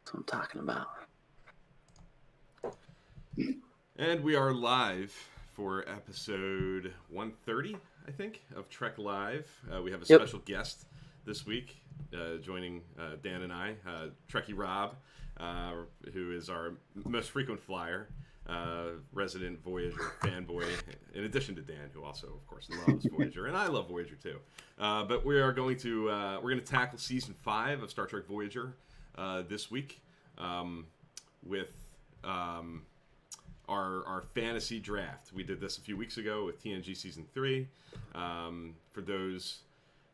That's what I'm talking about. And we are live for episode 130, I think, of Trek Live. We have a special guest this week joining Dan and I, Trekkie Rob, who is our most frequent flyer, resident Voyager fanboy, in addition to Dan, who also, of course, loves Voyager, and I love Voyager too. But we are going to tackle season 5 of Star Trek Voyager this week with our fantasy draft. We did this a few weeks ago with TNG season 3. For those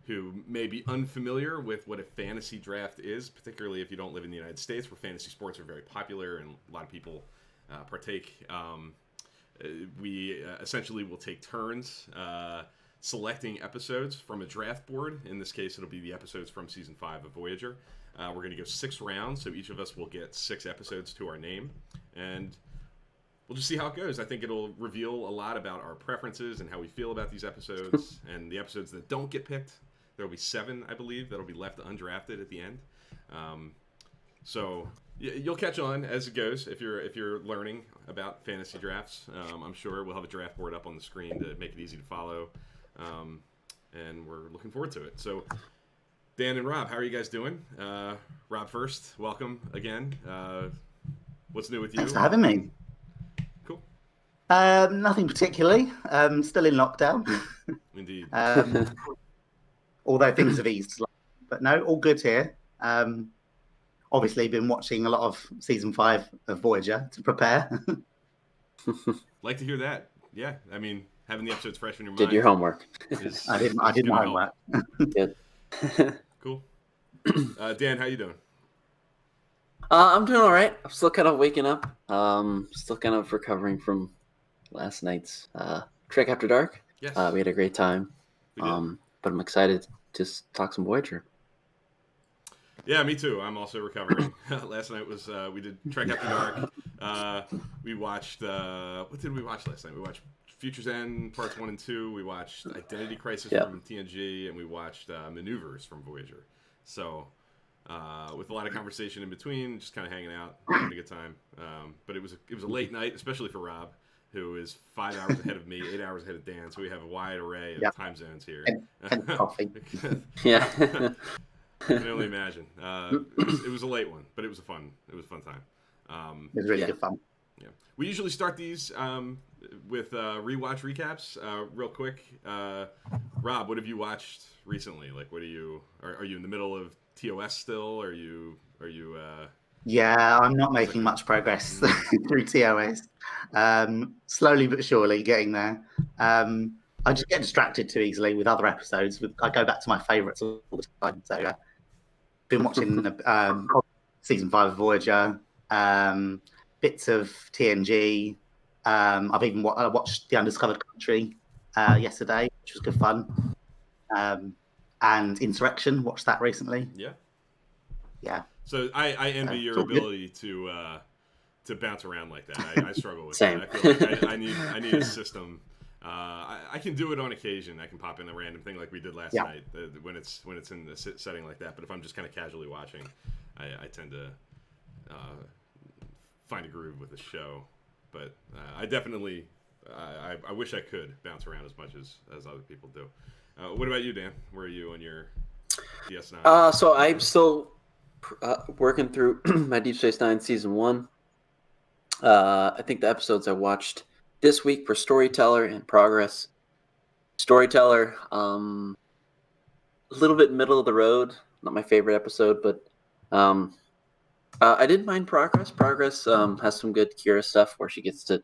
who may be unfamiliar with what a fantasy draft is, particularly if you don't live in the United States, where fantasy sports are very popular and a lot of people partake. We essentially will take turns selecting episodes from a draft board. In this case, it'll be the episodes from season 5 of Voyager. We're going to go 6 rounds, so each of us will get 6 episodes to our name, and we'll just see how it goes. I think it'll reveal a lot about our preferences and how we feel about these episodes. And the episodes that don't get picked, there will be 7, I believe, that'll be left undrafted at the end. So you'll catch on as it goes if you're learning about fantasy drafts. I'm sure we'll have a draft board up on the screen to make it easy to follow, and we're looking forward to it. So Dan and Rob, how are you guys doing? Rob first, welcome again. What's new with you? Thanks for having me. Cool. Nothing particularly. Still in lockdown. Indeed. Although things have eased, but no, all good here. Obviously, been watching a lot of season 5 of Voyager to prepare. Like to hear that. Yeah, I mean, having the episodes fresh in your mind. Did your homework. I did my homework. Good. Cool. Dan, how you doing? I'm doing all right. I'm still kind of waking up. Still kind of recovering from last night's Trek After Dark. Yes. We had a great time. We did. But I'm excited to talk some Voyager. Yeah, me too. I'm also recovering. Last night was we did Trek After Dark. We watched what did we watch last night? We watched Future's End parts 1 and 2. We watched Identity Crisis from TNG, and we watched Maneuvers from Voyager. So with a lot of conversation in between, just kind of hanging out, having a good time. But it was a late night, especially for Rob, who is 5 hours ahead of me, 8 hours ahead of Dan. So we have a wide array of time zones here. And coffee. Yeah. I can only imagine. It was a late one, but it was a fun time. It was really good fun. Yeah, we usually start these with rewatch recaps. Real quick, Rob, what have you watched recently? Like, what are you in the middle of TOS still? Are you? Yeah, I'm not making much progress through TOS. Slowly but surely getting there. I just get distracted too easily with other episodes. I go back to my favourites all the time. So been watching season 5 of Voyager, bits of TNG. I've even watched The Undiscovered Country yesterday, which was good fun. And Insurrection, watched that recently. Yeah. So I envy your ability to bounce around like that. I struggle with Same. that. I feel like I need a system. I can do it on occasion. I can pop in a random thing like we did last night when it's in a setting like that. But if I'm just kind of casually watching, I tend to find a groove with the show. But I definitely I wish I could bounce around as much as other people do. What about you, Dan? Where are you on your DS9? So I'm still working through my Deep Space Nine season 1. I think the episodes I watched this week for Storyteller and Progress. Storyteller, a little bit middle of the road. Not my favorite episode, but I did mind Progress. Progress has some good Kira stuff where she gets to,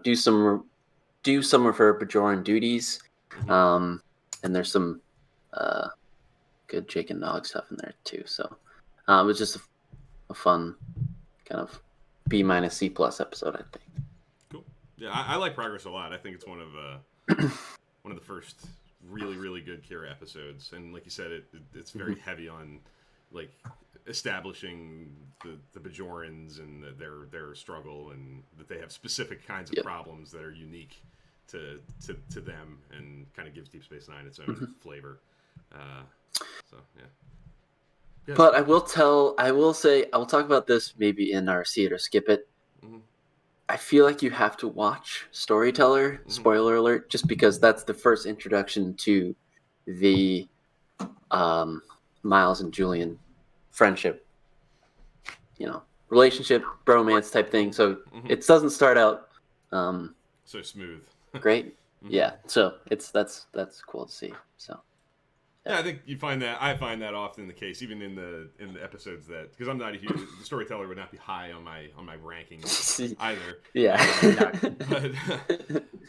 do some of her Bajoran duties. And there's some good Jake and Nog stuff in there too. So it was just a fun kind of B- C+ episode, I think. Yeah, I like Progress a lot. I think it's one of the first really, really good Kira episodes. And like you said, it's very heavy on like establishing the Bajorans and their struggle, and that they have specific kinds of problems that are unique to them, and kind of gives Deep Space Nine its own flavor. So yeah, But I will talk about this maybe in our see it or skip it. Mm-hmm. I feel like you have to watch Storyteller, Mm-hmm. spoiler alert, just because that's the first introduction to the Miles and Julian friendship, relationship, bromance type thing. So it doesn't start out so smooth. great. Yeah, so that's cool to see. So yeah, I think I find that often the case, even in the episodes that, because I'm not a huge, the Storyteller would not be high on my rankings either. Yeah,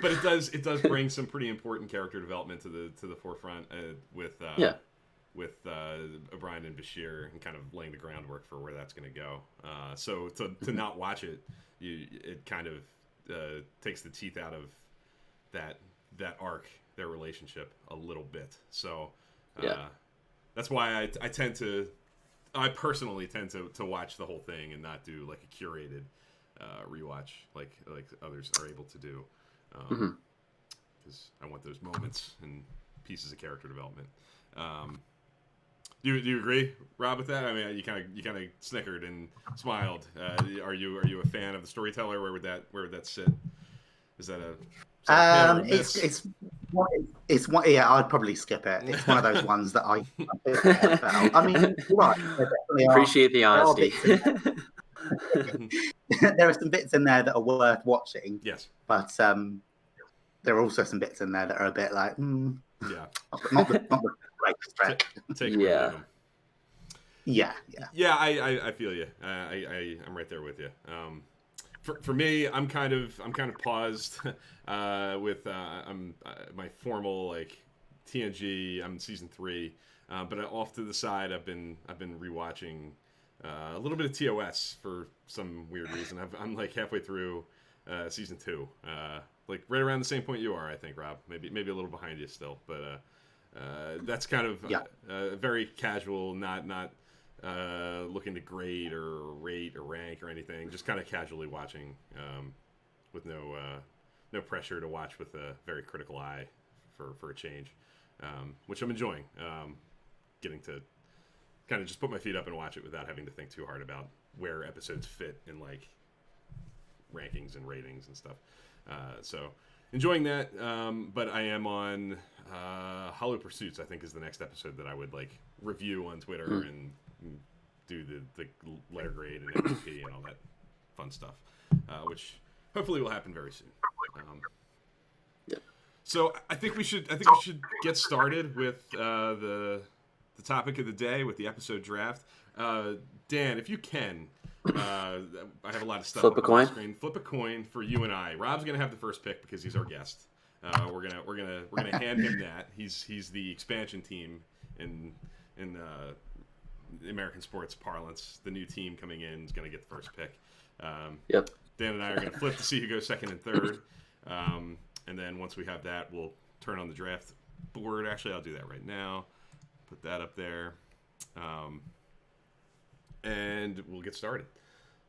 but it does bring some pretty important character development to the forefront with O'Brien and Bashir, and kind of laying the groundwork for where that's going to go. So to not watch it, it kind of takes the teeth out of that arc, their relationship, a little bit. So that's why I personally tend to watch the whole thing and not do like a curated rewatch like others are able to do, because I want those moments and pieces of character development. Do you agree, Rob, with that? I mean, you kind of snickered and smiled. Are you a fan of the Storyteller? Where would that sit? Is that a it's one. Yeah, I'd probably skip it. It's one of those ones that I mean, you're right. Appreciate the honesty. There are some bits in there that are worth watching. Yes, but there are also some bits in there that are a bit like, yeah, not the greatest Trek. Take them. Yeah. I feel you. I'm right there with you. For me, I'm kind of paused with my formal TNG. I'm in season 3, but off to the side, I've been rewatching a little bit of TOS for some weird reason. I'm like halfway through season 2, like right around the same point you are, I think, Rob. Maybe a little behind you still, but that's kind of very casual, not looking to grade or rate or rank or anything. Just kind of casually watching, with no pressure to watch with a very critical eye for a change, which I'm enjoying. Getting to kind of just put my feet up and watch it without having to think too hard about where episodes fit in rankings and ratings and stuff. So enjoying that, but I am on Hollow Pursuits, I think, is the next episode that I would review on Twitter and do the letter grade and MVP and all that fun stuff, which hopefully will happen very soon. So I think we should get started with the topic of the day, with the episode draft. Dan, if you can, I have a lot of stuff Flip a coin. On the screen. Flip a coin for you and I. Rob's gonna have the first pick because he's our guest. We're gonna hand him that. He's the expansion team in American sports parlance. The new team coming in is gonna get the first pick. Yep. Dan and I are gonna flip to see who goes second and third, and then once we have that, we'll turn on the draft board. Actually, I'll do that right now. Put that up there, and we'll get started.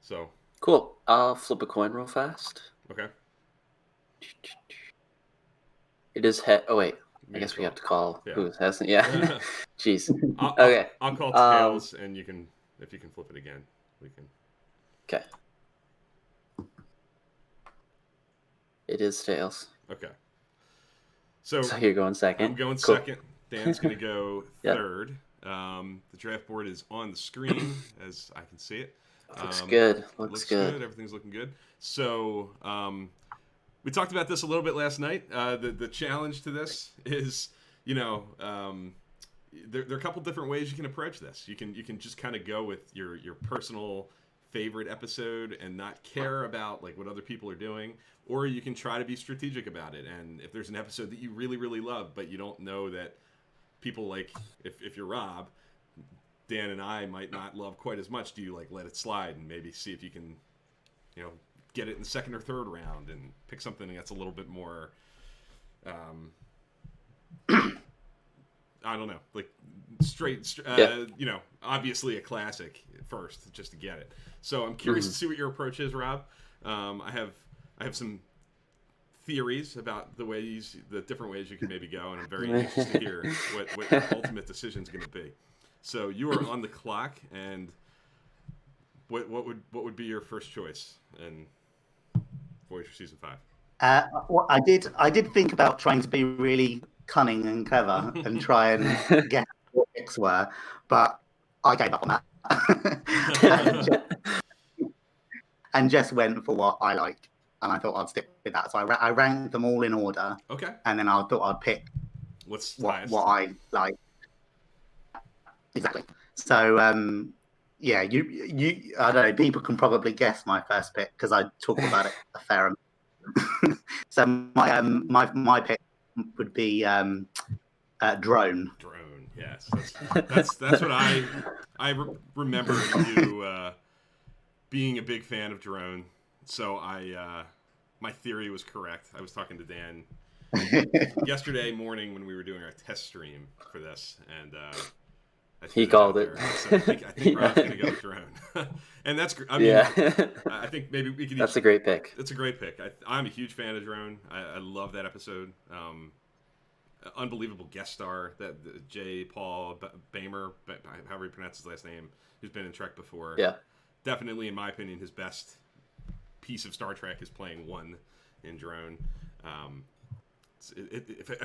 So cool. I'll flip a coin real fast. Okay. It is head. Oh wait, I guess we have to call who hasn't. Yeah. Jeez. Okay. I'll call tails, and if you can flip it again, we can. Okay. It is tails. Okay. So you're going second. I'm going second. Dan's going to go third. The draft board is on the screen as I can see it. Looks good. Looks good. Everything's looking good. So we talked about this a little bit last night. The challenge to this is, there are a couple different ways you can approach this. You can just kind of go with your personal favorite episode and not care about what other people are doing, or you can try to be strategic about it. And if there's an episode that you really, really love, but you don't know that people if you're Rob, Dan and I might not love quite as much, do you let it slide and maybe see if you can, get it in the second or third round and pick something that's a little bit more, I don't know, straight, obviously a classic first just to get it. So I'm curious to see what your approach is, Rob. I have some theories about the different ways you can maybe go, and I'm very anxious to hear what your ultimate decision is going to be. So you are on the clock, and what would be your first choice in Voyager season 5? Well, I did think about trying to be really cunning and clever and try and guess what picks were, but I gave up on that and just went for what I like, and I thought I'd stick with that. So I ranked them all in order. Okay. And then I thought I'd pick What's what highest? I like. Exactly. So yeah, you I don't know. People can probably guess my first pick because I talked about it a fair amount. So my pick would be Drone. Drone, yes. That's what I remember you being a big fan of Drone. So my theory was correct. I was talking to Dan yesterday morning when we were doing our test stream for this, and he called it. So I think Rob's going to go with Drone. And that's, I mean, I think maybe we could. That's a great pick. It's a great pick. I'm a huge fan of Drone. I love that episode. Unbelievable guest star, that J. Paul Bamer, however he pronounces his last name, who's been in Trek before. Yeah. Definitely, in my opinion, his best piece of Star Trek is playing one in Drone. I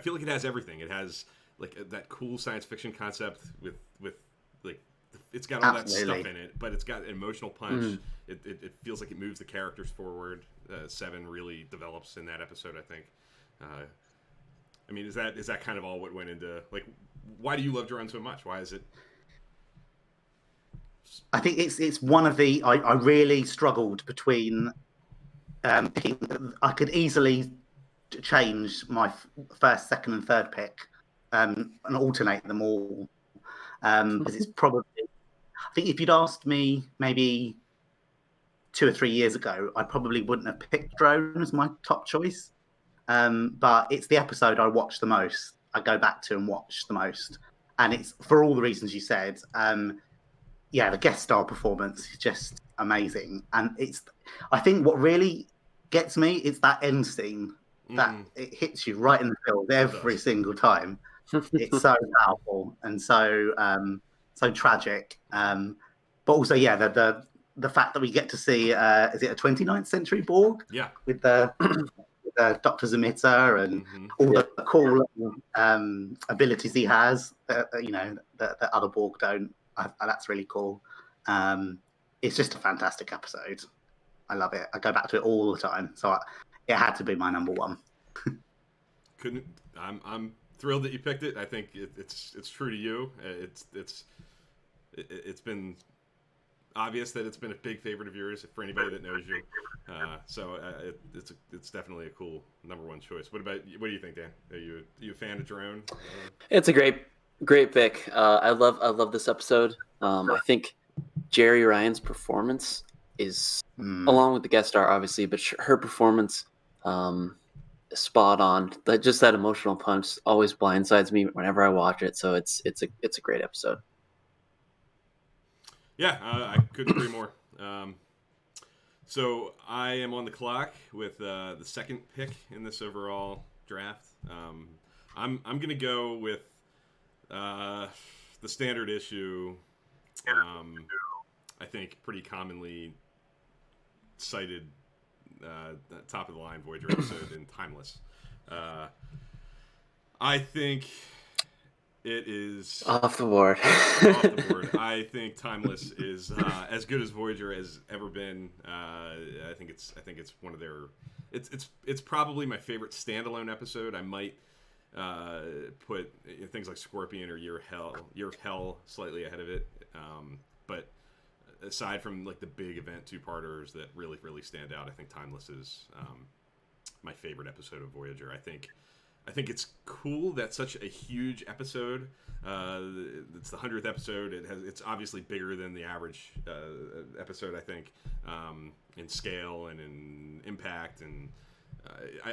feel like it has everything. It has like that cool science fiction concept with like it's got all Absolutely. that stuff in it, but it's got an emotional punch. It feels like it moves the characters forward. Seven really develops in that episode, I think. I mean, is that kind of all what went into, like, why do you love Drone so much? Why is it? I think it's one of the I really struggled between picking. I could easily change my first, second, and third pick and alternate them all because it's probably. I think if you'd asked me maybe 2 or 3 years ago, I probably wouldn't have picked Drone as my top choice. But it's the episode I watch the most. I go back to and watch the most, and it's for all the reasons you said. Yeah, the guest star performance is just amazing, and I think what really gets me is that end scene that it hits you right in the field every single time. It's so powerful and so tragic, but also the fact that we get to see is it a 29th century Borg? Yeah, with the Dr. Zamitter and all the cool abilities he has that other Borg don't. That's really cool. It's just a fantastic episode. I love it. I go back to it all the time. So it had to be my number one. I'm thrilled that you picked it. I think it's true to you. It's been obvious that it's been a big favorite of yours for anybody that knows you. So it's definitely a cool number one choice. What do you think, Dan? Are you a fan of Drone? It's a great pick. I love this episode. I think Jerry Ryan's performance is along with the guest star, obviously, but her performance spot on. Just that emotional punch always blindsides me whenever I watch it. So it's a great episode. Yeah, I couldn't agree more. So I am on the clock with the second pick in this overall draft. I'm going to go with the standard issue. I think pretty commonly cited top of the line Voyager episode in Timeless. I think it is off the board. I think Timeless is as good as Voyager has ever been. I think it's one of their. It's probably my favorite standalone episode. I might put things like Scorpion or Year of Hell slightly ahead of it. But aside from like the big event two-parters that really stand out, I think Timeless is my favorite episode of Voyager. I think it's cool that such a huge episode. It's the 100th episode. It's obviously bigger than the average episode, I think, in scale and in impact. And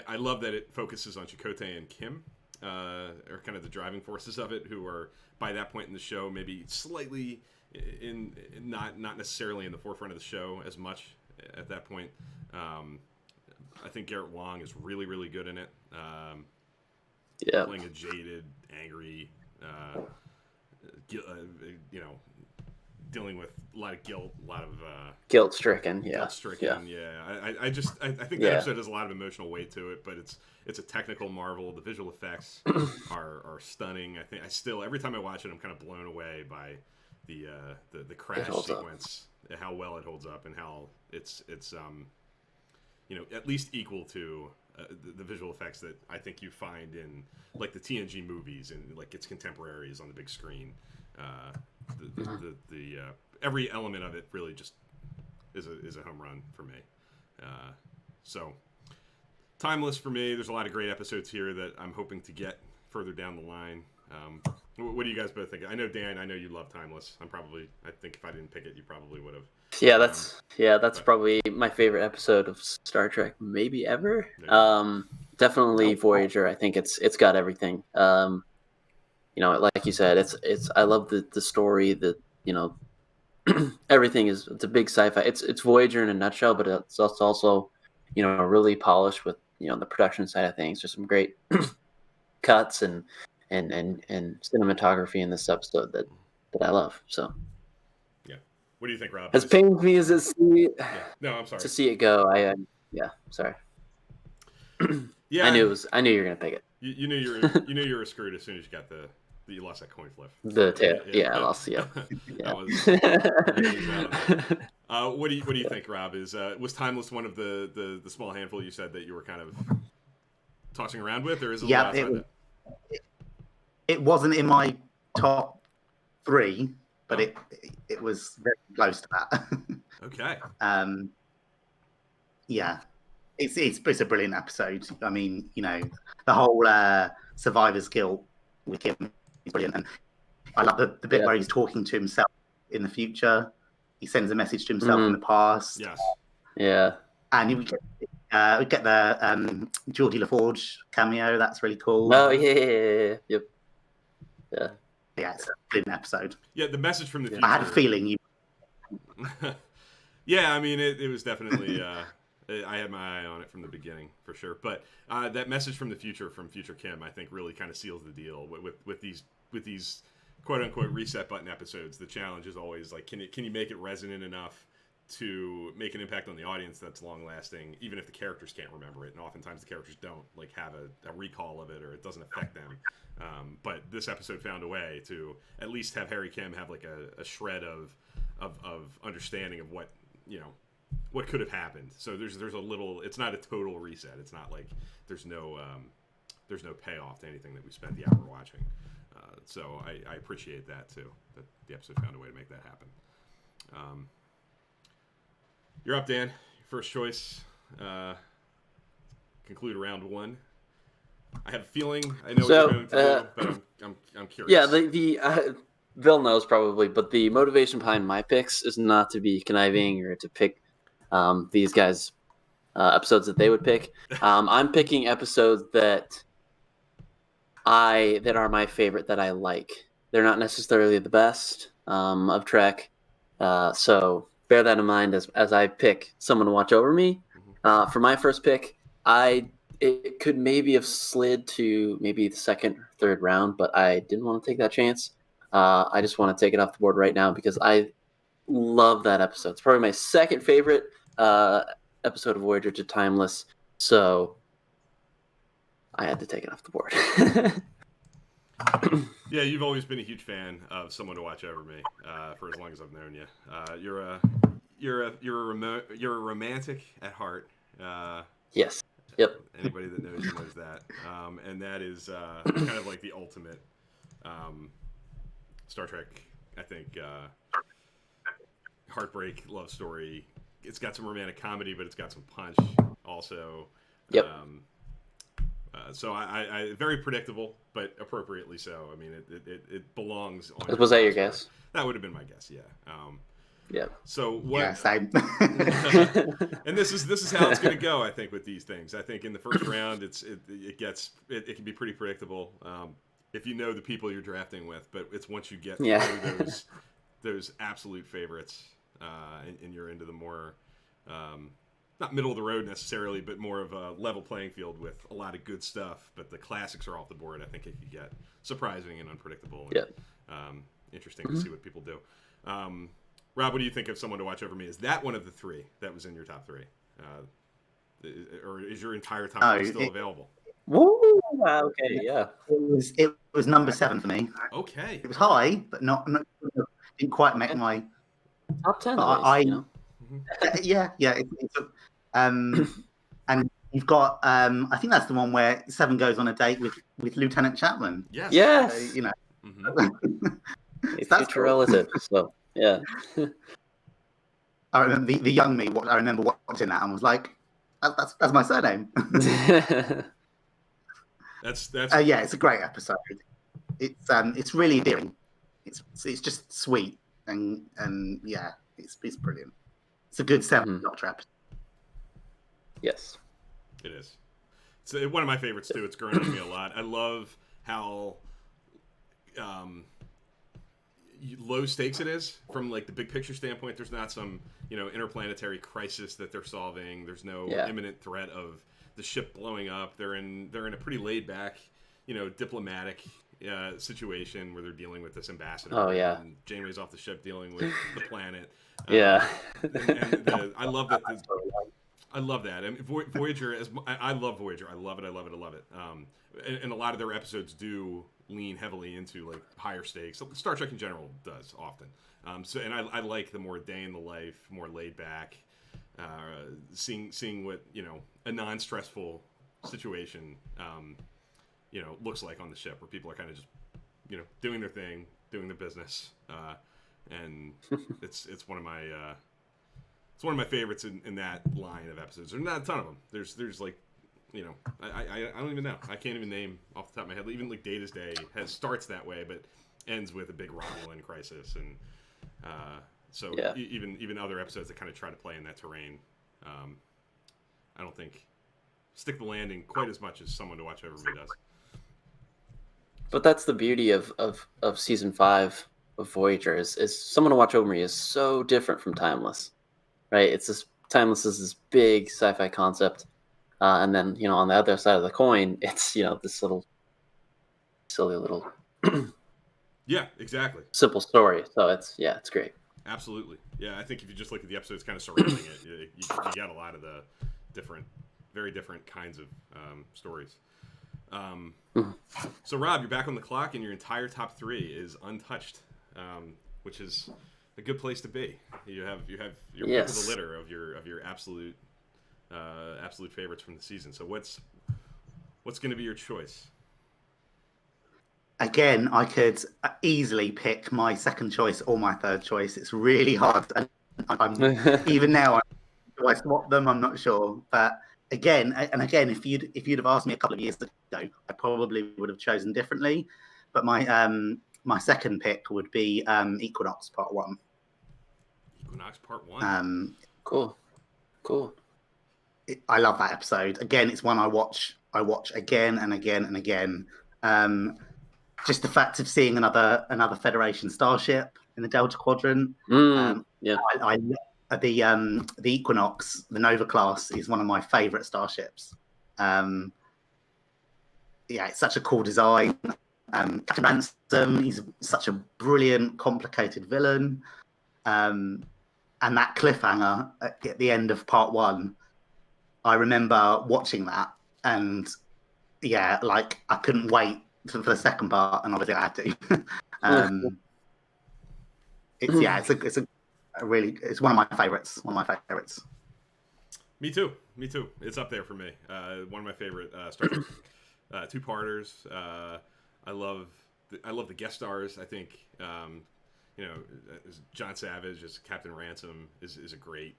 I love that it focuses on Chakotay and Kim, are kind of the driving forces of it, who are by that point in the show maybe slightly in not necessarily in the forefront of the show as much at that point. I think Garrett Wang is really good in it. Playing a jaded, angry you know, dealing with a lot of guilt, a lot of guilt stricken. Yeah, guilt stricken. Yeah. I think that episode has a lot of emotional weight to it, but it's a technical marvel. The visual effects are stunning. I think every time I watch it, I'm kind of blown away by the crash sequence, how well it holds up, and how it's you know, at least equal to the visual effects that I think you find in like the TNG movies and like its contemporaries on the big screen. Every element of it really just is a home run for me. So timeless for me. There's a lot of great episodes here that I'm hoping to get further down the line. What do you guys both think? I know, Dan, I know you love Timeless. I think if I didn't pick it, you probably would have. Yeah, that's probably my favorite episode of Star Trek maybe ever. Definitely Voyager. I think it's got everything. You know, like you said, it's I love the story, you know, everything it's a big sci-fi. It's Voyager in a nutshell, but it's also, you know, really polished with, you know, the production side of things. There's some great cuts and cinematography in this episode that I love. So yeah, what do you think, Rob? As pained me as it no, I'm sorry to see it go. Sorry. Yeah, I knew you were gonna pick it. You knew you were screwed as soon as you got you lost that coin flip. The tail. I lost. Yeah. That was. What do you think, Rob? Was Timeless one of the small handful you said that you were kind of tossing around with, or is it? It wasn't in my top 3, but it was very close to that. Okay. Yeah, it's a brilliant episode. I mean, you know, the whole survivor's guilt with him is brilliant, and I love the bit where he's talking to himself in the future. He sends a message to himself in the past. Yes. Yeah. And we get the Geordie LaForge cameo. That's really cool. Oh yeah. Yep. Yeah. Yeah, it's a brilliant episode. Yeah, the message from the future. I had a feeling you. Yeah, I mean, it was definitely. I had my eye on it from the beginning for sure, but that message from the future, from Future Kim, I think really kind of seals the deal with these quote unquote reset button episodes. The challenge is always like, can you make it resonant enough to make an impact on the audience that's long lasting, even if the characters can't remember it, and oftentimes the characters don't like have a recall of it, or it doesn't affect them. But this episode found a way to at least have Harry Kim have like a shred of understanding of what, you know, what could have happened. So there's a little. It's not a total reset. It's not like there's no payoff to anything that we spent the hour watching. So I appreciate that too. That the episode found a way to make that happen. You're up, Dan. Your first choice. Conclude round 1. I have a feeling I know what you're going to do, but I'm curious. Yeah, the Bill knows probably, but the motivation behind my picks is not to be conniving or to pick these guys episodes that they would pick. I'm picking episodes that are my favorite, that I like. They're not necessarily the best of Trek, so bear that in mind as I pick someone to watch over me. For my first pick, it could maybe have slid to maybe the second or third round, but I didn't want to take that chance. I just want to take it off the board right now because I love that episode. It's probably my second favorite episode of Voyager to Timeless, so I had to take it off the board. Yeah, you've always been a huge fan of someone to watch over me for as long as I've known you. You're a romantic at heart. Yes. Yep. Anybody that knows you knows that, and that is kind of like the ultimate Star Trek. I think heartbreak love story. It's got some romantic comedy, but it's got some punch also. Yep. So I very predictable, but appropriately so. I mean, it belongs on. Was that your guess? That would have been my guess. Yeah. Yeah. So what? Yeah, same. And this is how it's going to go. I think with these things. I think in the first round, it can be pretty predictable if you know the people you're drafting with. But it's once you get through those absolute favorites, and you're into the more not middle of the road necessarily, but more of a level playing field with a lot of good stuff. But the classics are off the board. I think it could get surprising and unpredictable. And, interesting to see what people do. Rob, what do you think of Someone to Watch Over Me? Is that one of the three that was in your top three? Or is your entire top three still available? Woo! Okay, yeah. It was number 7 for me. Okay. It was high, but not didn't quite make my top 10. Yeah. And you've got I think that's the one where Seven goes on a date with Lieutenant Chapman. Yes. So, a future relative. So yeah. I remember the young me. I remember watching that and was like, "That's my surname." That's yeah, it's a great episode. It's really endearing. It's just sweet and yeah, it's brilliant. It's a good 7 Doctor episode. Yes, it is. It's one of my favorites too. It's grown on me a lot. I love how low stakes it is from like the big picture standpoint. There's not some interplanetary crisis that they're solving. There's no imminent threat of the ship blowing up. They're in a pretty laid back, diplomatic situation where they're dealing with this ambassador. Oh yeah. And Janeway's off the ship dealing with the planet. Yeah. I love that. I love that. And Voyager, I love Voyager. I love it. And a lot of their episodes do lean heavily into like higher stakes. Star Trek in general does often. And I like the more day in the life, more laid back, seeing what a non-stressful situation looks like on the ship, where people are kind of just doing their thing, doing their business, and it's one of my favorites in that line of episodes. There's not a ton of them. There's like I don't even know. I can't even name off the top of my head. Even like Data's Day starts that way, but ends with a big Romulan crisis, and even other episodes that kind of try to play in that terrain. I don't think stick the landing quite as much as Someone to Watch Over Me does. But that's the beauty of season 5 of Voyager is Someone to Watch Over Me is so different from Timeless, right? It's this Timeless is this big sci-fi concept. And then, on the other side of the coin, it's, this little silly little yeah, exactly. simple story. So it's great. Absolutely. Yeah, I think if you just look at the episodes kind of surrounding it, you get a lot of the very different kinds of stories. So Rob, you're back on the clock, and your entire top 3 is untouched, which is a good place to be. You have your pick of the litter of your absolute favorites from the season. So what's going to be your choice? Again, I could easily pick my second choice or my third choice. It's really hard. I'm even now. Do I swap them? I'm not sure. But again, if you'd have asked me a couple of years ago, I probably would have chosen differently. But my second pick would be Equinox Part 1. Equinox Part 1. Cool. I love that episode. Again, it's one I watch again and again and again. Just the fact of seeing another Federation starship in the Delta Quadrant. The Equinox, the Nova class, is one of my favorite starships. It's such a cool design. Captain Ransom, he's such a brilliant, complicated villain. And that cliffhanger at the end of Part 1, I remember watching that, and I couldn't wait for the second part, and obviously I had to. It's one of my favorites. Me too. It's up there for me. One of my favorite Star Trek two-parters. I love the guest stars. I think John Savage as Captain Ransom is a great.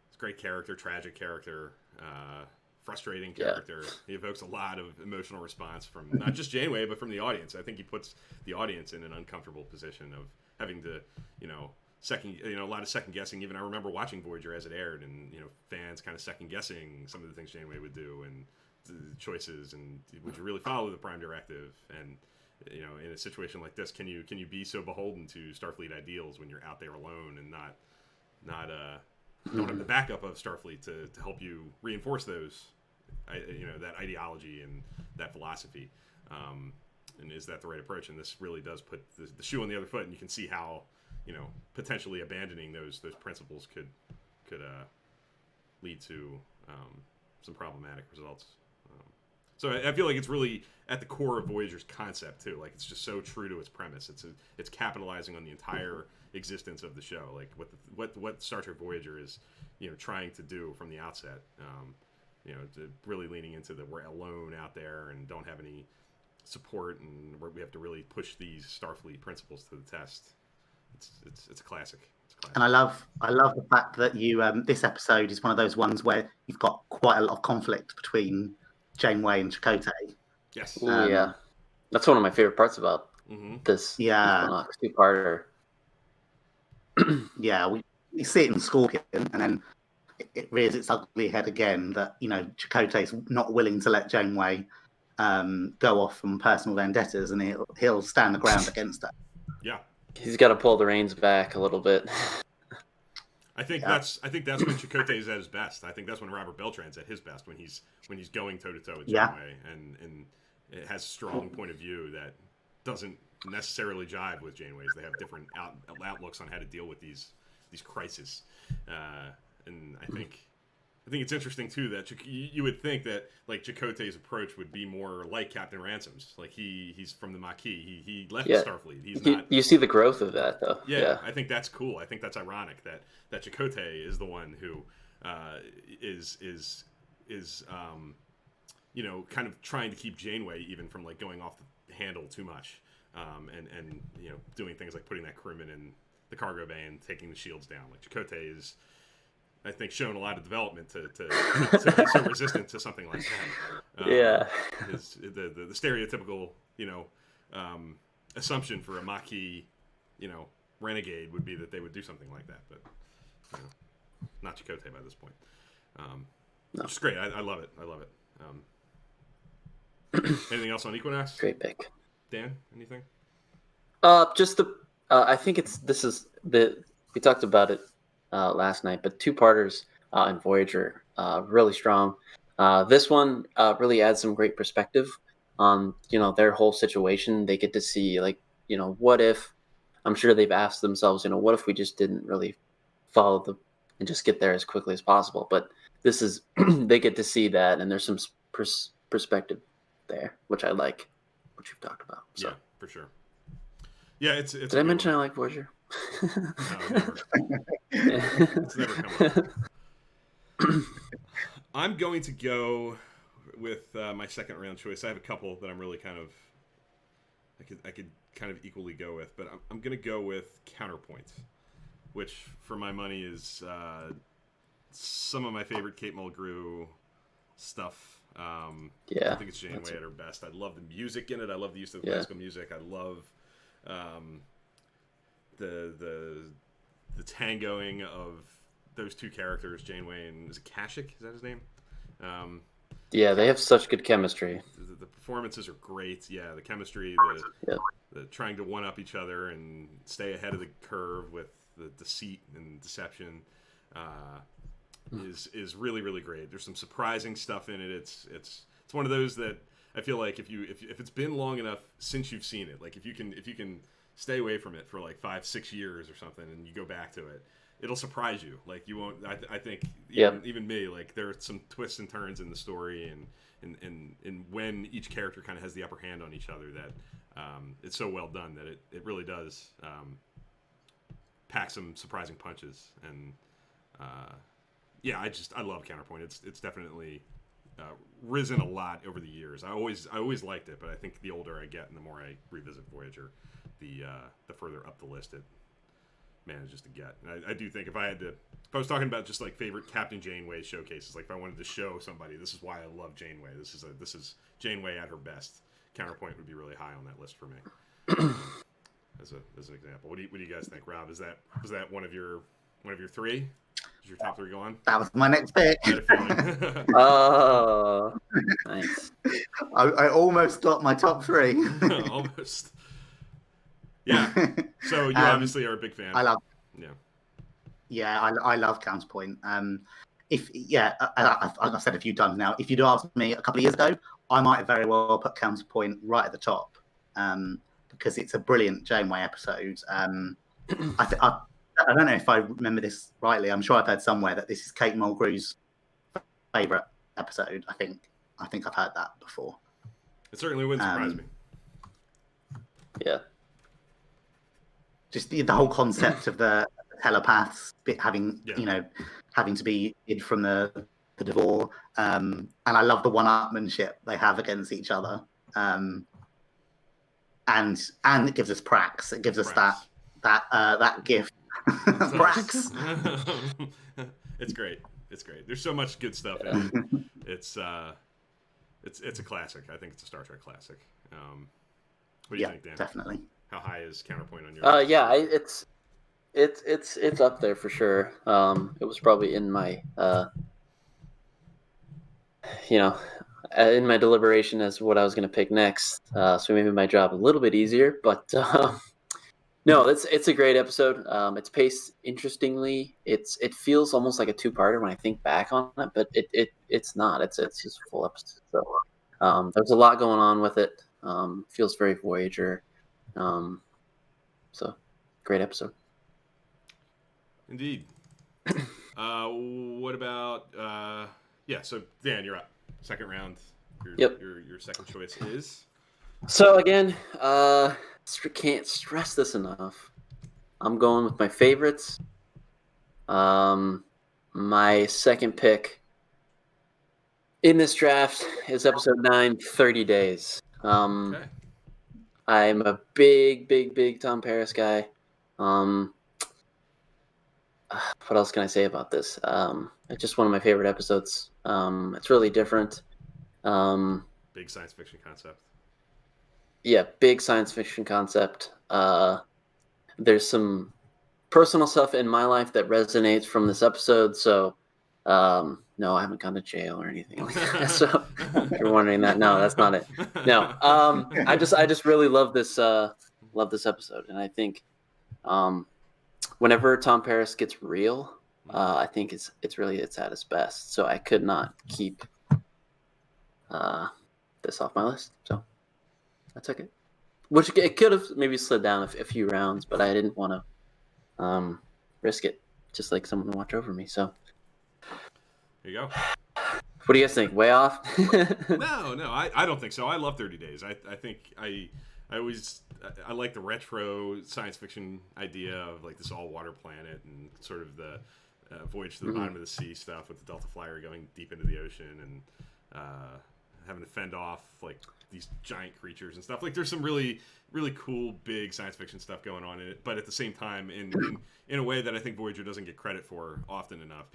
It's a great character, tragic character, frustrating character. Yeah. He evokes a lot of emotional response from not just Janeway, but from the audience. I think he puts the audience in an uncomfortable position of having to, a lot of second guessing. Even I remember watching Voyager as it aired, and fans kind of second guessing some of the things Janeway would do and the choices, and would you really follow the Prime Directive? And in a situation like this, can you be so beholden to Starfleet ideals when you're out there alone and not don't have the backup of Starfleet to help you reinforce those, that ideology and that philosophy. And is that the right approach? And this really does put the shoe on the other foot, and you can see how, potentially abandoning those principles could lead to some problematic results. So I feel like it's really at the core of Voyager's concept too. Like, it's just so true to its premise. It's capitalizing on the entire existence of the show. Like what Star Trek Voyager is, trying to do from the outset. To really leaning into we're alone out there and don't have any support, and we have to really push these Starfleet principles to the test. It's a classic. And I love the fact that you this episode is one of those ones where you've got quite a lot of conflict between Janeway and Chakotay. Yes. Yeah, that's one of my favorite parts about this. Yeah, two-parter. Yeah, we see it in Scorpion, and then it rears its ugly head again. That Chakotay's not willing to let Janeway go off from personal vendettas, and he'll stand the ground against her. Yeah, he's got to pull the reins back a little bit. I think that's when Chakotay is at his best. I think that's when Robert Beltran's at his best, when he's going toe to toe with Janeway, and it has a strong point of view that doesn't necessarily jive with Janeway's. They have different outlooks on how to deal with these crises, and I think it's interesting too that you would think that like Chakotay's approach would be more like Captain Ransom's. Like he's from the Maquis. He left Starfleet. He's not. You see the growth of that though. Yeah, I think that's cool. I think that's ironic that Chakotay is the one who is kind of trying to keep Janeway even from like going off the handle too much, and doing things like putting that crewman in the cargo bay and taking the shields down. Like Chakotay is, I think, shown a lot of development to be so resistant to something like that. The stereotypical assumption for a Maquis renegade would be that they would do something like that, but not Chakotay by this point. No. Which is great. I love it. Anything else on Equinox? Great pick. Dan, anything? Just I think we talked about it last night, but two-parters in Voyager really strong. This one really adds some great perspective on their whole situation. They get to see what if. I'm sure they've asked themselves, what if we just didn't really follow and just get there as quickly as possible. But this is they get to see that, and there's some perspective there, which I like, which you've talked about. So. Yeah, for sure. Yeah, it's. Did I mention I like Voyager? No, never. It's never come up. I'm going to go with my second round choice. I have a couple that I'm really kind of. I could kind of equally go with, but I'm going to go with Counterpoint, which for my money is some of my favorite Kate Mulgrew stuff. I think it's Janeway at her best. I love the music in it. I love the use of classical music. I love the tangoing of those two characters, Janeway and is it Kashyyyk? Is that his name? They have such good chemistry. The performances are great. Yeah, the chemistry, the trying to one up each other and stay ahead of the curve with the deceit and deception is really, really great. There's some surprising stuff in it. It's one of those that I feel like if it's been long enough since you've seen it, like if you can stay away from it for like 5-6 years or something and you go back to it, it'll surprise you. Like you won't. I think even me, like there are some twists and turns in the story and when each character kind of has the upper hand on each other that it's so well done that it really does pack some surprising punches. And I love Counterpoint. It's definitely risen a lot over the years. I always liked it, but I think the older I get and the more I revisit Voyager, the further up the list it manages to get. And I do think if I was talking about just like favorite Captain Janeway showcases, like if I wanted to show somebody this is why I love Janeway, this is Janeway at her best, Counterpoint would be really high on that list for me. as an example. What do you guys think, Rob? Was that one of your three? Is your top three going? That was my next pick. Oh, nice. I almost got my top three. Almost. Yeah. So you obviously are a big fan. I love. Yeah. Yeah, I love Counterpoint. I've said a few times now. If you'd asked me a couple of years ago, I might very well put Counterpoint right at the top. because it's a brilliant Janeway episode. I don't know if I remember this rightly. I'm sure I've heard somewhere that this is Kate Mulgrew's favourite episode. I think I've heard that before. It certainly wouldn't surprise me. Yeah. Just the whole concept of the telepaths having to be hid from the Devore, and I love the one-upmanship they have against each other, and it gives us Prax. It gives us that gift. Prax. It's great. There's so much good stuff in it. It's a classic. I think it's a Star Trek classic. What do you think, Dan? Definitely. How high is Counterpoint on your list? It's up there for sure. It was probably in my in my deliberation as what I was going to pick next. So maybe my job a little bit easier, but no, it's a great episode. It's paced interestingly. It feels almost like a two-parter when I think back on it, but it's not. It's just a full episode. So there's a lot going on with it. Feels very Voyager. So great episode. Indeed. What about so Dan, you're up. Second round. Your second choice is? So again, can't stress this enough. I'm going with my favorites. My second pick in this draft is episode 9, 30 Days. Okay. I'm a big Tom Paris guy. What else can I say about this? It's just one of my favorite episodes. It's really different. Big science fiction concept. Yeah, big science fiction concept. There's some personal stuff in my life that resonates from this episode. So, no, I haven't gone to jail or anything like that. So, if you're wondering that, no, that's not it. No, I just really love this episode, and I think, whenever Tom Paris gets real, I think it's at its best. So I could not keep this off my list. So I took it. Which it could have maybe slid down a few rounds, but I didn't want to risk it. Just like someone to watch over me. So there you go. What do you guys think? Way off? No, I don't think so. I love 30 Days. I think I like the retro science fiction idea of like this all-water planet and sort of the voyage to the bottom of the sea stuff with the Delta Flyer going deep into the ocean and having to fend off like these giant creatures and stuff. Like there's some really, really cool big science fiction stuff going on in it, but at the same time in a way that I think Voyager doesn't get credit for often enough.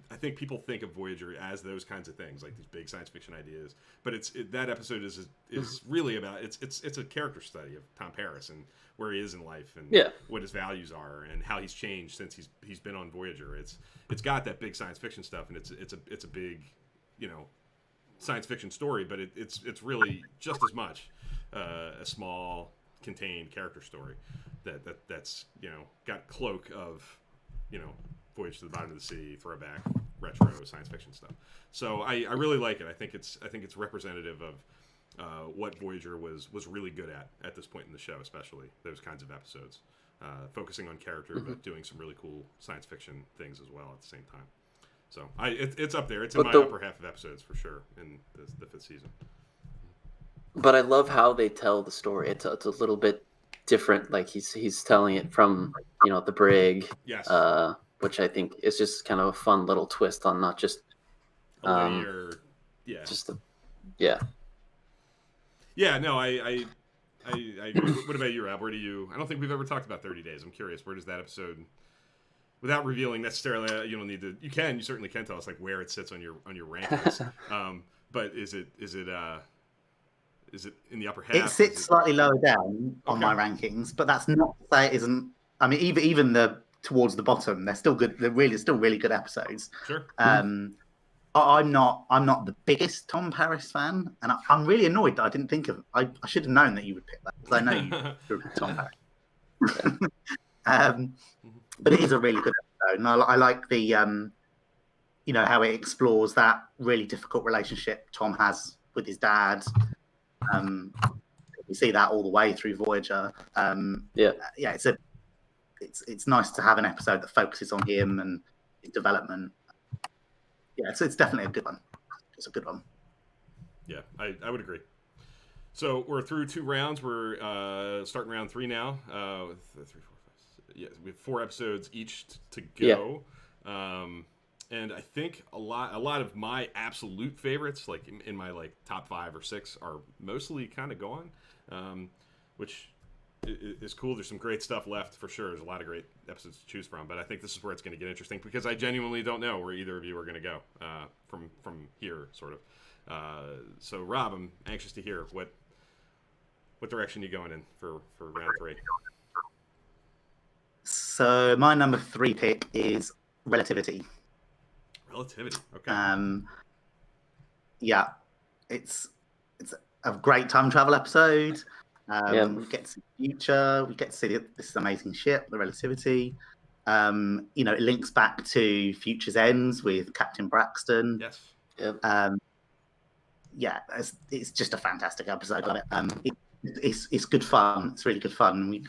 I think people think of Voyager as those kinds of things, like these big science fiction ideas. But that episode is really about it's a character study of Tom Paris and where he is in life and what his values are and how he's changed since he's been on Voyager. It's got that big science fiction stuff and it's a big, science fiction story, but it's really just as much a small contained character story that's got cloak of Voyage to the Bottom of the Sea, throwback, retro science fiction stuff. So I really like it. I think it's representative of what Voyager was really good at this point in the show, especially those kinds of episodes, focusing on character but doing some really cool science fiction things as well at the same time. So it's up there. It's in my upper half of episodes for sure in the 5th season. But I love how they tell the story. It's a little bit different. Like he's telling it from the brig. Yes. Which I think is just kind of a fun little twist on not just a linear. Yeah. Yeah. No, I what about you, Rob? Where do you? I don't think we've ever talked about 30 Days. I'm curious. Where does that episode? Without revealing necessarily, you don't need to. You certainly can tell us like where it sits on your rankings. But is it in the upper half? It sits slightly lower down on my rankings, but that's not to say it isn't. I mean, even the towards the bottom, they're still good. They're still really good episodes. Sure. I'm not the biggest Tom Paris fan, and I'm really annoyed that I didn't think of. I should have known that you would pick that because I know you're Tom Paris. But it is a really good episode, and I like the, how it explores that really difficult relationship Tom has with his dad. We see that all the way through Voyager. Yeah. It's nice to have an episode that focuses on him and his development. Yeah, so it's definitely a good one. It's a good one. Yeah, I would agree. So we're through 2 rounds. We're starting round 3 now. With 3, 4, 5, 6, yeah, we have 4 episodes each to go. Yeah. And I think a lot of my absolute favorites, like in my like top 5 or 6, are mostly kind of gone, which is cool. There's some great stuff left for sure. There's a lot of great episodes to choose from, but I think this is where it's going to get interesting because I genuinely don't know where either of you are going to go from here, sort of. So Rob, I'm anxious to hear what direction you going in for round 3. So my number 3 pick is Relativity. Relativity. Okay. Yeah, it's a great time travel episode. We get to see the future. We get to see this amazing ship, the Relativity. It links back to Future's Ends with Captain Braxton. Yes. Yeah, it's just a fantastic episode of it. It's good fun. It's really good fun.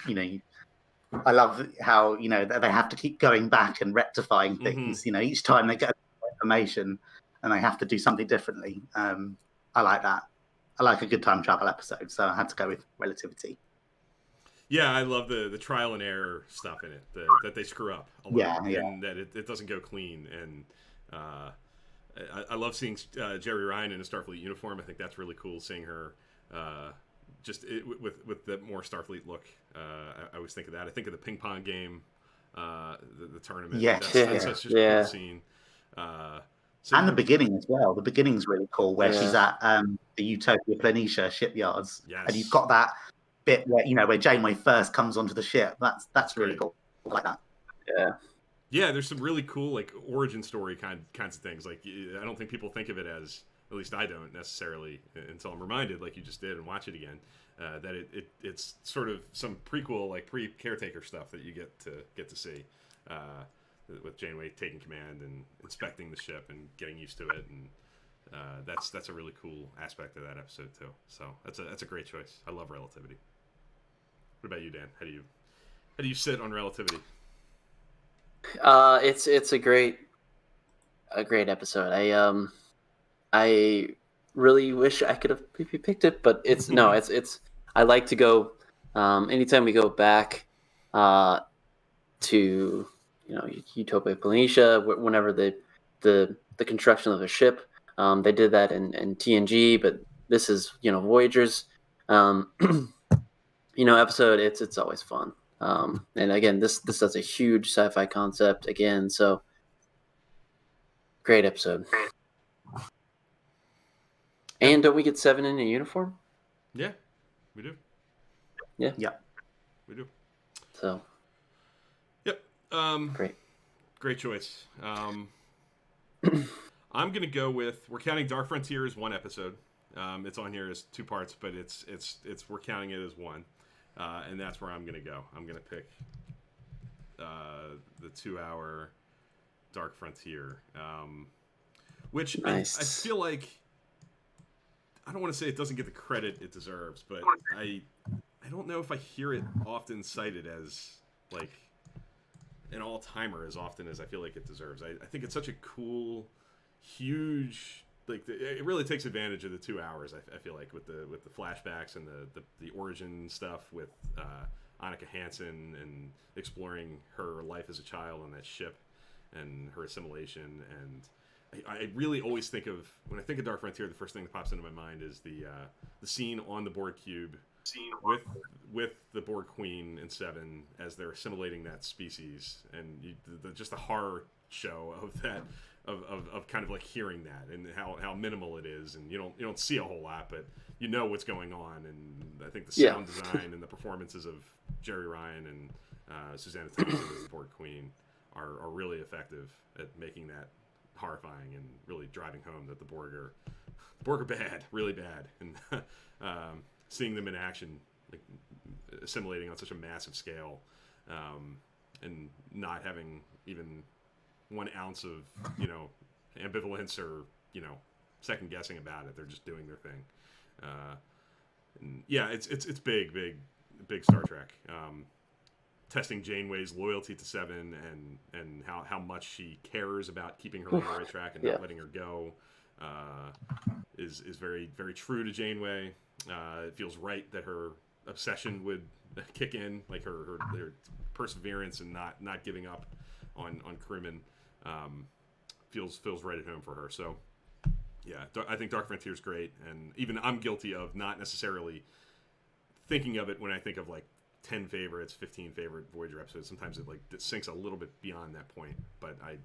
I love how they have to keep going back and rectifying things. Mm-hmm. Each time they get information and they have to do something differently. I like that. I like a good time travel episode, so I had to go with Relativity. Yeah, I love the trial and error stuff in it, that they screw up a lot, and that it doesn't go clean. And I love seeing Jerry Ryan in a Starfleet uniform. I think that's really cool, seeing her with the more Starfleet look. I always think of that. I think of the ping pong game, the tournament. Yeah, that's such a cool scene. And the beginning as well. The beginning's really cool, where she's at the Utopia Planitia shipyards, and you've got that bit where Janeway first comes onto the ship. That's really cool. I like that. Yeah. There's some really cool like origin story kinds of things. Like I don't think people think of it as, at least I don't necessarily, until I'm reminded, like you just did, and watch it again. That it's sort of some prequel, like pre-caretaker stuff that you get to see. With Janeway taking command and inspecting the ship and getting used to it, and that's a really cool aspect of that episode too. So that's a great choice. I love Relativity. What about you, Dan? How do you sit on Relativity? It's a great episode. I really wish I could have maybe picked it, but it's I like to go anytime we go back to Utopia Planitia, whenever the construction of a ship, they did that in TNG, but this is Voyager's episode. It's always fun, and again this does a huge sci-fi concept again, so great episode. And don't we get 7 in a uniform? Yeah, we do. Yeah, we do. So. Great choice. I'm gonna go with, we're counting Dark Frontier as 1 episode. It's on here as 2 parts, but it's we're counting it as 1, and that's where I'm gonna go. I'm gonna pick the 2-hour Dark Frontier, which nice. I feel like, I don't want to say it doesn't get the credit it deserves, but I don't know if I hear it often cited as like an all-timer as often as I feel like it deserves. I think it's such a cool, huge, like it really takes advantage of the 2 hours. I feel like with the flashbacks and the origin stuff with Annika Hansen and exploring her life as a child on that ship and her assimilation. And I really always think of, when I think of Dark Frontier, the first thing that pops into my mind is the scene on the Borg cube with the Borg Queen and Seven as they're assimilating that species, and just the horror show of that, of kind of like hearing that and how minimal it is, and you don't see a whole lot, but you know what's going on. And I think the sound design and the performances of Jerry Ryan and Susanna Thompson as the Borg Queen are really effective at making that horrifying and really driving home that the Borg are bad, really bad, and seeing them in action, like assimilating on such a massive scale, and not having even 1 ounce of ambivalence or second guessing about it. They're just doing their thing. And yeah, it's big Star Trek. Testing Janeway's loyalty to Seven and how much she cares about keeping her on the right track and not letting her go is very, very true to Janeway. It feels right that her obsession would kick in, like her perseverance and not giving up on crewmen feels right at home for her. So yeah, I think Dark Frontier's great, and even I'm guilty of not necessarily thinking of it when I think of like 10 favorites, 15 favorite Voyager episodes. Sometimes it sinks a little bit beyond that point, but I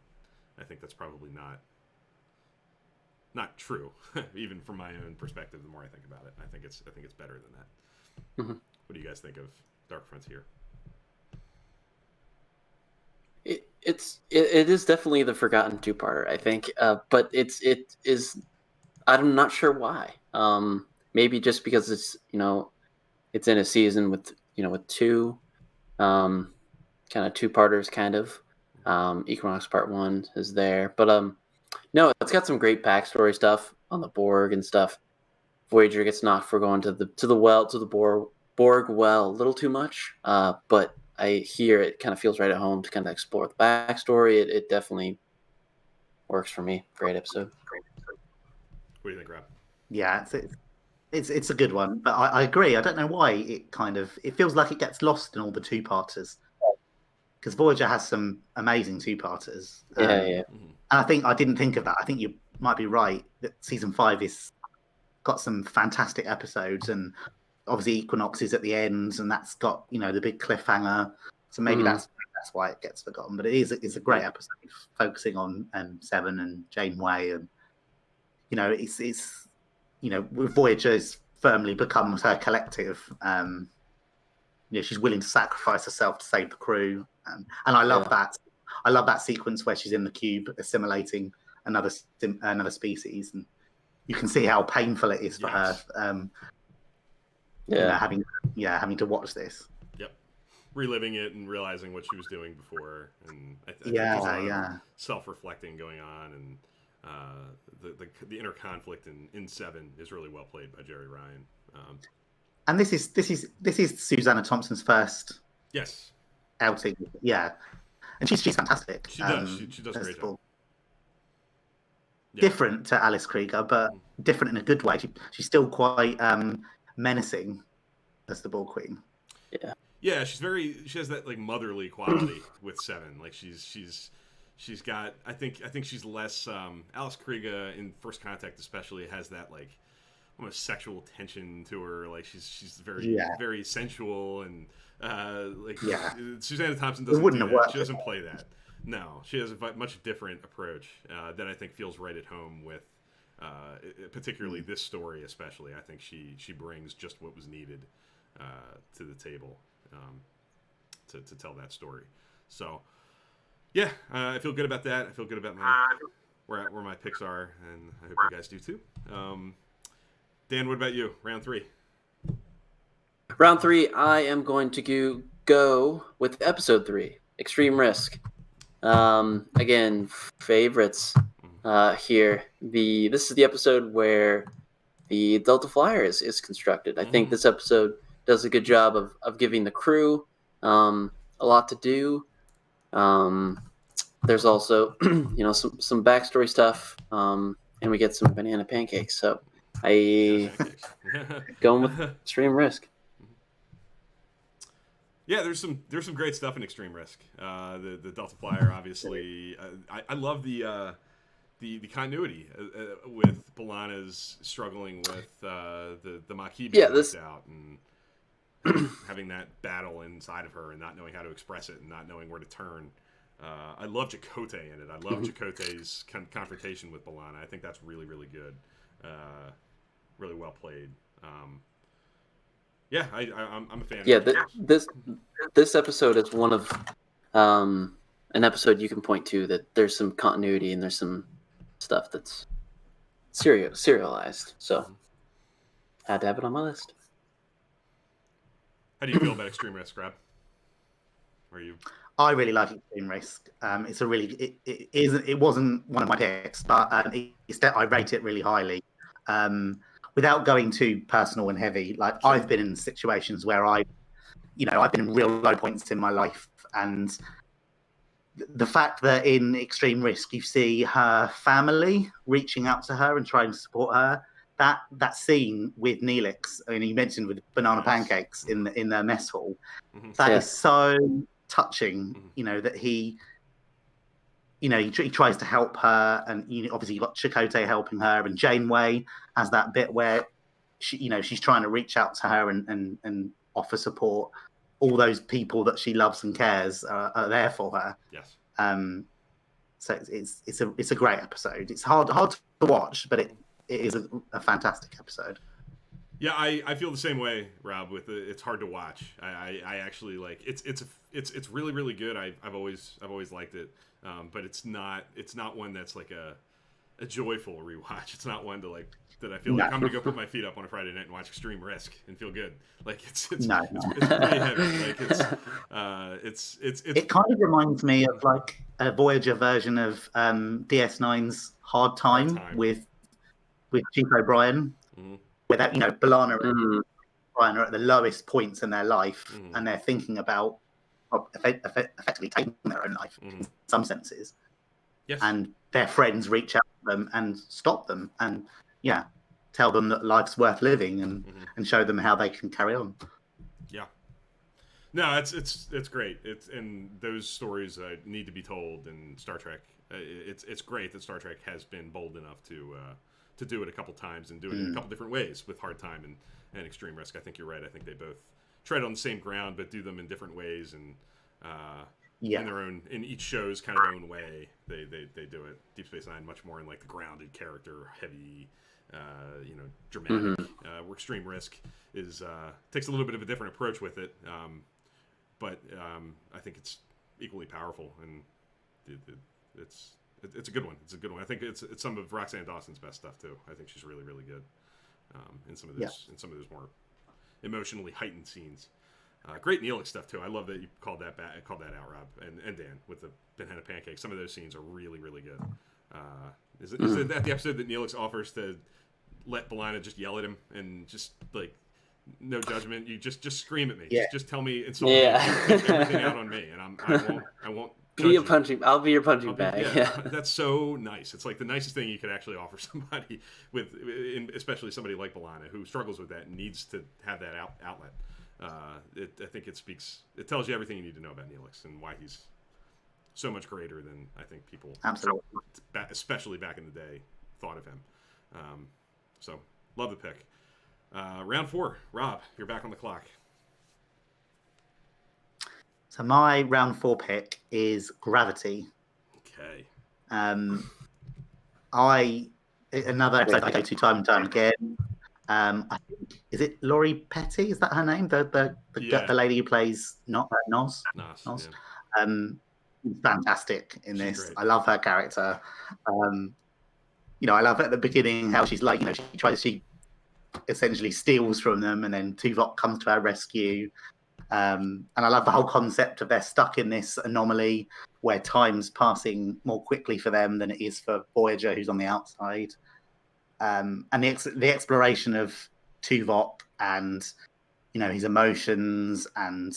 think that's probably not true. Even from my own perspective, the more I think about it, I think it's better than that. Mm-hmm. What do you guys think of Dark Frontier? It is definitely the forgotten two-parter, I think, but it is. I'm not sure why. Maybe just because it's it's in a season with two kind of two-parters, kind of. Equinox Part 1 is there, but no, it's got some great backstory stuff on the Borg and stuff. Voyager gets knocked for going to the Borg well a little too much, but I hear it kind of feels right at home to kind of explore the backstory. It definitely works for me. Great episode. What do you think, Rob? Yeah, it's a good one, but I agree. I don't know why it feels like it gets lost in all the two-parters, because Voyager has some amazing two-parters. Yeah. And I think I didn't think of that. I think you might be right that season 5 is got some fantastic episodes, and obviously Equinox is at the end, and that's got the big cliffhanger. So maybe that's why it gets forgotten. But it's a great episode focusing on Seven and Janeway, and it's Voyager's firmly becomes her collective. She's willing to sacrifice herself to save the crew, and I love that. I love that sequence where she's in the cube assimilating another species, and you can see how painful it is for her. Having to watch this. Yep, reliving it and realizing what she was doing before, and I think there's a lot of self-reflecting going on, and the inner conflict in Seven is really well played by Jerry Ryan. And this is Susanna Thompson's first outing. Yeah, and she's fantastic. She does. She does a great job. Different to Alice Krieger, but different in a good way. She's still quite menacing as the Borg Queen. Yeah, she has that like motherly quality with Seven. Like she's got. I think she's less. Alice Krieger in First Contact especially has that like almost sexual tension to her. Like she's very very sensual, and Susanna Thompson doesn't do that. She doesn't play that. No, she has a much different approach that I think feels right at home with, particularly this story. Especially, I think she brings just what was needed to the table to tell that story. So, yeah, I feel good about that. I feel good about where my picks are, and I hope you guys do too. Dan, what about you? Round 3. Round 3, I am going to go with episode 3, Extreme Risk. Again, favorites here. This is the episode where the Delta Flyer is constructed. I think this episode does a good job of giving the crew a lot to do. There's also some backstory stuff, and we get some banana pancakes. So going with Extreme Risk. Yeah, there's some great stuff in Extreme Risk. The Delta Flyer, obviously. I love the continuity with B'Elanna's struggling with the Maquis being left out, and having that battle inside of her and not knowing how to express it and not knowing where to turn. I love Chakotay in it. I love Chakotay's confrontation with B'Elanna. I think that's really, really good. Really well played. I'm a fan. Yeah, this episode is one of an episode you can point to that there's some continuity and there's some stuff that's serialized. So I had to have it on my list. How do you feel about Extreme Risk, Rob? I really like Extreme Risk. It wasn't one of my picks, but I rate it really highly. without going too personal and heavy, like I've been in situations where I've been in real low points in my life, and the fact that in Extreme Risk you see her family reaching out to her and trying to support her, that scene with Neelix, I mean, you mentioned with banana pancakes in their mess hall, that is so touching. That he tries to help her, and obviously you've got Chakotay helping her, and Janeway has that bit where she's trying to reach out to her and offer support. All those people that she loves and cares are there for her. Yes. So it's a great episode. It's hard to watch, but it is a fantastic episode. Yeah, I feel the same way, Rob. With it's hard to watch. I actually like it's really really good. I've always liked it, but it's not one that's like a joyful rewatch. It's not one to like that I feel like I'm gonna go put my feet up on a Friday night and watch Extreme Risk and feel good. Like it's pretty heavy. Like it kind of reminds me of like a Voyager version of DS9's Hard Time with Chief O'Brien, where that B'Elanna and O'Brien are at the lowest points in their life, and they're thinking about effectively taking their own life in some senses. Yes. And their friends reach out to them and stop them, and tell them that life's worth living, and show them how they can carry on. Yeah. No, it's great. And those stories need to be told in Star Trek. It's great that Star Trek has been bold enough to do it a couple times and do it in a couple different ways with Hard Time and Extreme Risk. I think you're right. I think they both tread on the same ground but do them in different ways, and in their own, in each show's kind of own way. They do it. Deep Space Nine much more in like the grounded character, heavy, dramatic. Where Extreme Risk is takes a little bit of a different approach with it, but I think it's equally powerful, and it's a good one. It's a good one. I think it's some of Roxanne Dawson's best stuff too. I think she's really really good in some of those more emotionally heightened scenes. Great Neelix stuff too. I love that you called that out, Rob, and Dan, with the banana pancake. Some of those scenes are really really good. Is that the episode that Neelix offers to let B'Elanna just yell at him and just like no judgment? You just scream at me. Just tell me, insult me, take everything out on me, and I won't. I'll be your punching bag. That's so nice. It's like the nicest thing you could actually offer somebody especially somebody like B'Elanna who struggles with that and needs to have that outlet. I think it tells you everything you need to know about Neelix and why he's so much greater than I think people, especially back in the day, thought of him. So love the pick. Round 4, Rob, you're back on the clock. So my round 4 pick is Gravity. Okay. Another episode I go to time and time again. I think, is it Laurie Petty? Is that her name? The lady who plays Nos. Nos. Fantastic in this. I love her character. I love at the beginning how she's like, she essentially steals from them, and then Tuvok comes to her rescue. And I love the whole concept of they're stuck in this anomaly where time's passing more quickly for them than it is for Voyager, who's on the outside. And the exploration of Tuvok and his emotions, and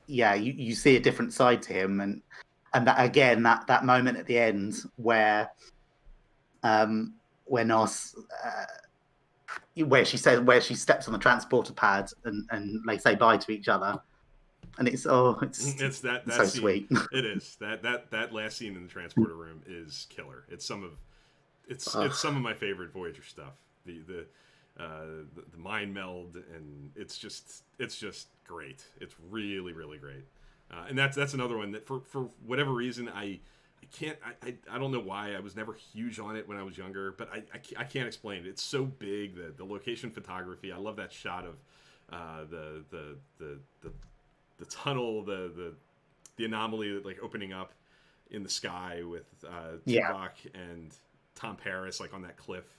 you see a different side to him, and that again that moment at the end where Nos where she steps on the transporter pad and they say bye to each other, and it's that so scene, sweet. It is that last scene in the transporter room is killer. It's some of my favorite Voyager stuff. The mind meld, and it's just great. It's really really great. And that's another one that for whatever reason I don't know why I was never huge on it when I was younger, but I can't explain it. It's so big, the location photography. I love that shot of the tunnel, the anomaly like opening up in the sky with Tuvok and Tom Paris like on that cliff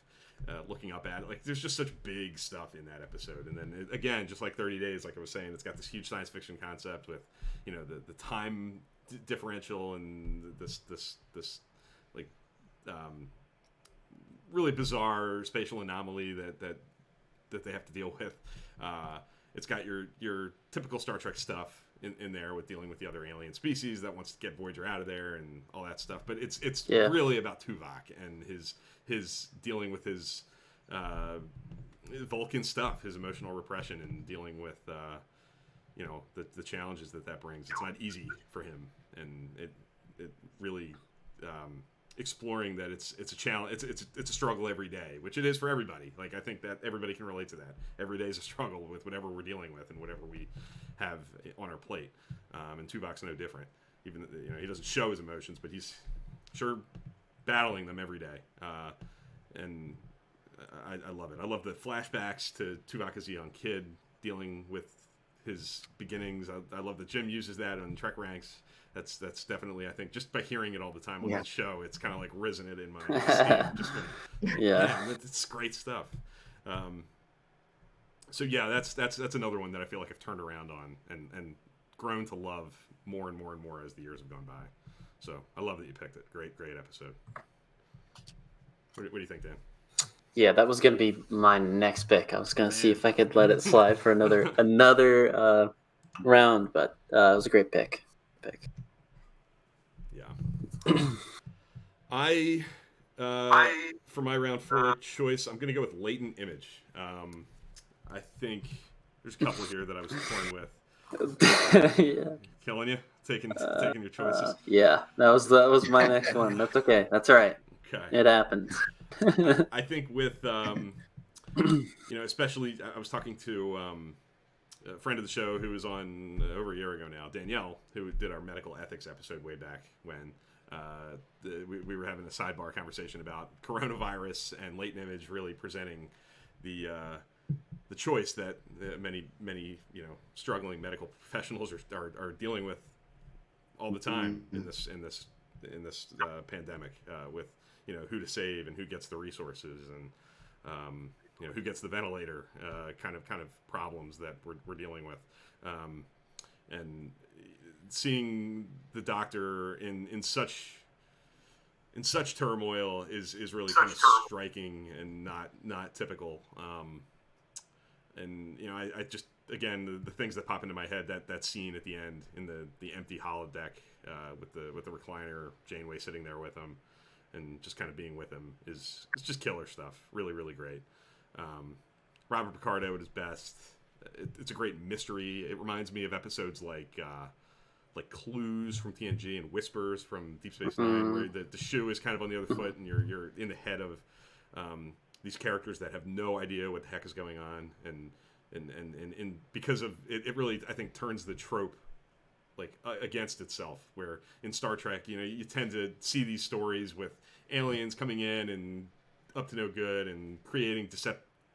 looking up at it. Like there's just such big stuff in that episode. And then again, just like 30 Days, like I was saying, it's got this huge science fiction concept with the time differential and this like really bizarre spatial anomaly that they have to deal with. It's got your typical Star Trek stuff in there with dealing with the other alien species that wants to get Voyager out of there and all that stuff. But it's really about Tuvok and his dealing with his Vulcan stuff, his emotional repression, and dealing with the challenges that brings. It's not easy for him, and it really exploring that it's a challenge. It's a struggle every day, which it is for everybody. Like, I think that everybody can relate to that. Every day is a struggle with whatever we're dealing with and whatever we have on our plate. And Tuvok's no different. Even he doesn't show his emotions, but he's sure battling them every day. And I love it. I love the flashbacks to Tuvok as a young kid dealing with his beginnings. I love that Jim uses that on Trek Ranks. That's definitely, I think, just by hearing it all the time on the show, it's kind of like risen it in my esteem. It's great stuff. So yeah, that's another one that I feel like I've turned around on and grown to love more and more and more as the years have gone by. So I love that you picked it. Great episode. What do you think, Dan? Yeah, that was going to be my next pick. I was going to see if I could let it slide for another round, but it was a great pick. Yeah. I for my round 4 choice, I'm going to go with Latent Image. I think there's a couple here that I was toying with. Yeah. Killing you, taking your choices. Yeah, that was my next one. That's okay. That's all right. Okay. It happens. I think with especially I was talking to a friend of the show who was on over a year ago now, Danielle, who did our medical ethics episode way back when we were having a sidebar conversation about coronavirus and Latent Image really presenting the choice that many struggling medical professionals are dealing with all the time in this pandemic with who to save and who gets the resources and who gets the ventilator kind of problems that we're dealing with, and seeing the Doctor in such turmoil is really kind of striking and not typical. And I just, again, the things that pop into my head, that scene at the end in the empty holodeck with the recliner, Janeway sitting there with him and just kind of being with him it's just killer stuff. Really, really great. Robert Picardo at his best. It's a great mystery. It reminds me of episodes like Clues from TNG and Whispers from Deep Space Nine, where the shoe is kind of on the other foot and you're in the head of these characters that have no idea what the heck is going on, and because of it really, I think, turns the trope against itself, where in Star Trek, you tend to see these stories with aliens coming in and up to no good and creating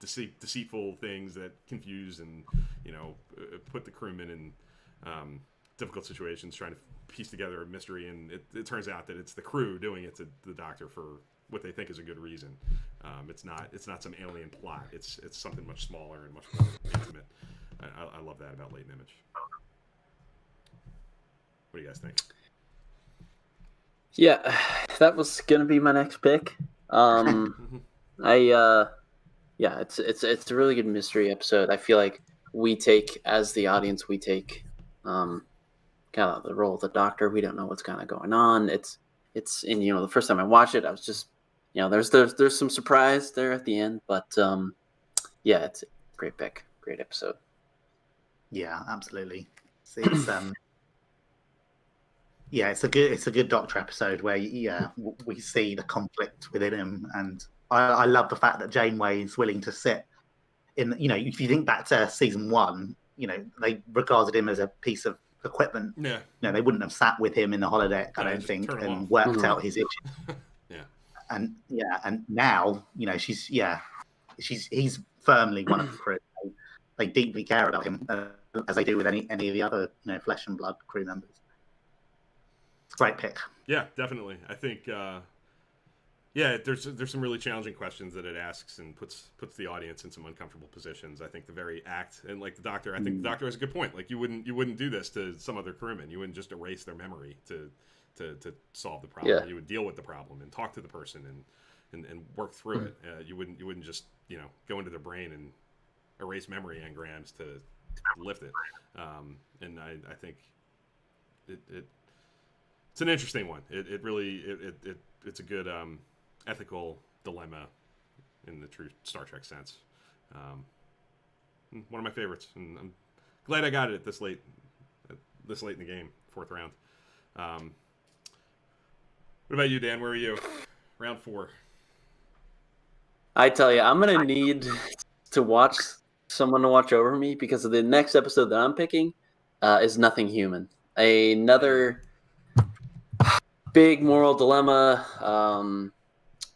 deceitful things that confuse and put the crewmen in difficult situations, trying to piece together a mystery, and it turns out that it's the crew doing it to the Doctor for what they think is a good reason. It's not some alien plot. It's something much smaller and much more intimate. I love that about Latent Image. What do you guys think? Yeah, that was gonna be my next pick. It's a really good mystery episode. I feel like as the audience, kind of the role of the Doctor. We don't know what's kind of going on. It's the first time I watched it, I was just there's some surprise there at the end, but it's a great pick, great episode. Yeah, absolutely. It's a good Doctor episode where we see the conflict within him, and I love the fact that Janeway is willing to sit in. If you think back to season 1, they regarded him as a piece of equipment. Yeah. They wouldn't have sat with him in the holodeck, I don't think, and worked out his issues. And now he's firmly one of the crew. They deeply care about him, as they do with any of the other flesh and blood crew members. Great pick. Yeah, definitely. I think there's some really challenging questions that it asks and puts the audience in some uncomfortable positions. I think the very act, and like the Doctor, I think the Doctor has a good point. Like you wouldn't do this to some other crewman. You wouldn't just erase their memory to solve the problem. Yeah. You would deal with the problem and talk to the person and work through it. You wouldn't just go into their brain and erase memory engrams to lift it. And I think it's an interesting one. It really it's a good ethical dilemma in the true Star Trek sense. One of my favorites, and I'm glad I got it this late in the game, 4th round. What about you, Dan? Where are you? Round 4. I tell you, I'm gonna need to watch someone to watch over me, because of the next episode that I'm picking is Nothing Human. Another big moral dilemma